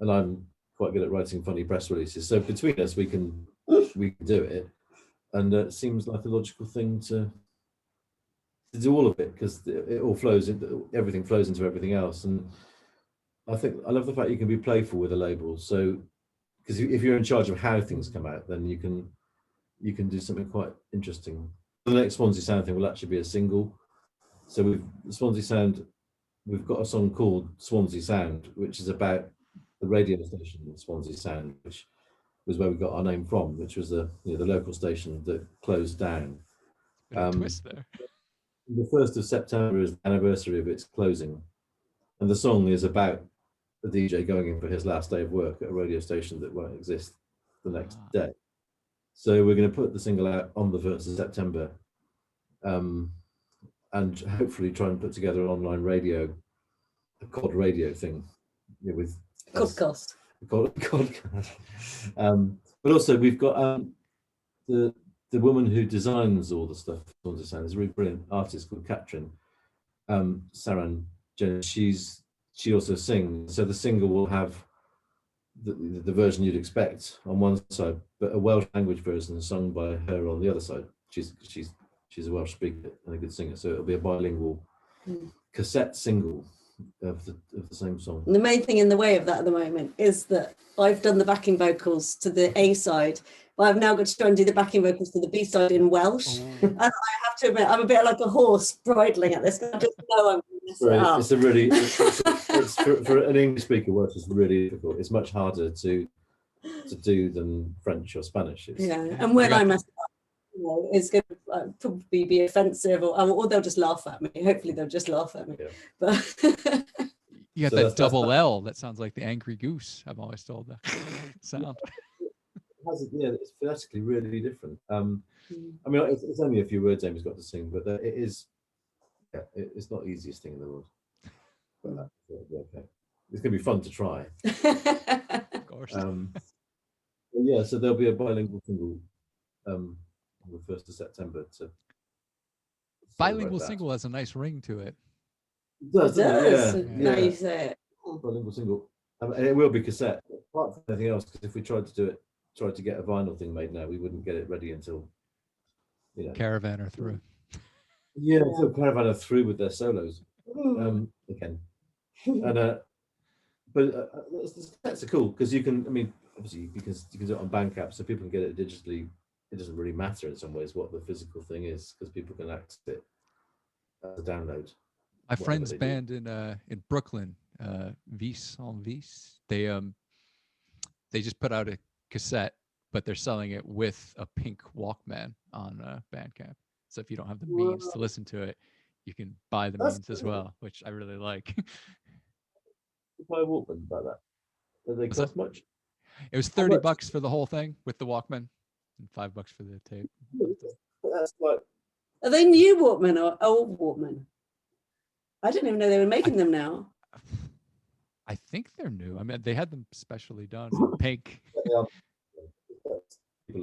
And I'm quite good at writing funny press releases. So between us, we can do it, and it seems like a logical thing to do all of it because it all flows into everything, flows into everything else. And I love the fact you can be playful with a label. So because if you're in charge of how things come out, then you can do something quite interesting. The next Swansea Sound thing will actually be a single. So Swansea Sound, we've got a song called Swansea Sound, which is about the radio station Swansea Sound, which was where we got our name from, which was the local station that closed down. Twist there. The 1st of September is the anniversary of its closing, and the song is about the DJ going in for his last day of work at a radio station that won't exist the next day. So we're going to put the single out on the 1st of September, and hopefully try and put together an online radio, a COD radio thing with Podcast. But also we've got the woman who designs all the stuff on the sound is a really brilliant artist called Catherine Saran. She also sings. So the single will have the version you'd expect on one side, but a Welsh language version sung by her on the other side. She's a Welsh speaker and a good singer, so it'll be a bilingual cassette single of the same song. The main thing in the way of that at the moment is that I've done the backing vocals to the A side, but I've now got to try and do the backing vocals to the B side in Welsh. And I have to admit, I'm a bit like a horse bridling at this. I just know I'm going to mess it up. It's a really, it's for an English speaker, Welsh is really difficult. It's much harder to do than French or Spanish. And when I mess it up, it's going to probably be offensive, or they'll just laugh at me. Hopefully, they'll just laugh at me. Yeah. But you got that double L. That sounds like the angry goose. I've always told that sound. It's phonetically really different. I mean, it's only a few words Amy's got to sing, but it is. Yeah, it's not the easiest thing in the world. But okay. It's going to be fun to try. Of course. So there'll be a bilingual single. On the 1st of September to bilingual single has a nice ring to it. It does. Now you say it. Bilingual single, and it will be cassette. Apart from anything else, because if we tried to get a vinyl thing made now, we wouldn't get it ready until Caravan are through. Until Caravan are through with their solos again. And but that's cool because you can. I mean, obviously you can do it on Bandcamp, so people can get it digitally. It doesn't really matter in some ways what the physical thing is because people can access it as a download. My friend's band in Brooklyn, Vis en Vis, they they just put out a cassette, but they're selling it with a pink Walkman on Bandcamp. So if you don't have the means to listen to it, you can buy the means as well, which I really like. Buy a Walkman about that. Do they cost much? It was $30 for the whole thing with the Walkman, and $5 for the tape. That's like. Are they new Walkman or old Walkman? I didn't even know they were making them now. I think they're new. I mean, they had them specially done pink. People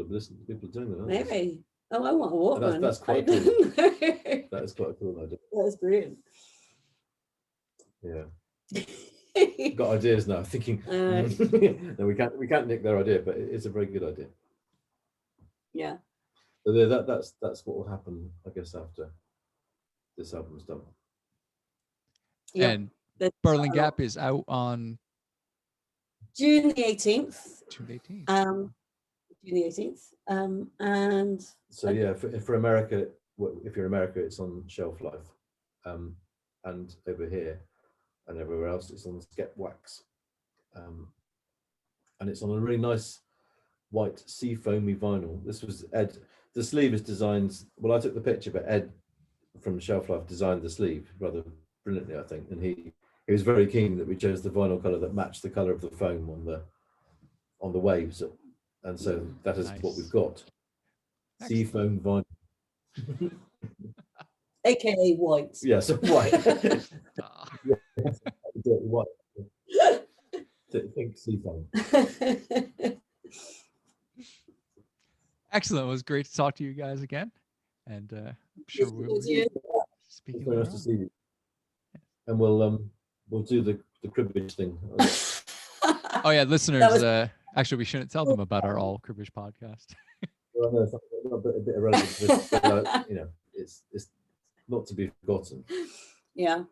are listening. People are doing that. Maybe. Oh, I want a Walkman. That's quite cool. That is quite a cool idea. That's brilliant. Yeah. Got ideas now. Thinking no, we can't nick their idea, but it's a very good idea. Yeah. So that's what will happen, I guess, after this album's done. Yep. And Birling Gap is out on June the 18th. June 18th. June the 18th. And so yeah, for America, if you're in America, it's on Shelf Life, and over here and everywhere else, it's on Skep Wax, and it's on a really nice white sea foamy vinyl. This was Ed. The sleeve is designed. Well, I took the picture, but Ed from Shelf Life designed the sleeve rather brilliantly, I think, and he was very keen that we chose the vinyl color that matched the color of the foam on the waves, and so that is what we've got. Sea foam vinyl, AKA white. yeah, so white. Yeah, dirty white. Think sea foam. Excellent. It was great to talk to you guys again, and I'm sure we'll be speaking. Very nice to see you. And we'll do the cribbage thing. Oh yeah, listeners. Actually, we shouldn't tell them about our All Cribbage podcast. Well, no, it's not a bit irrelevant, but, you know, it's not to be forgotten. Yeah.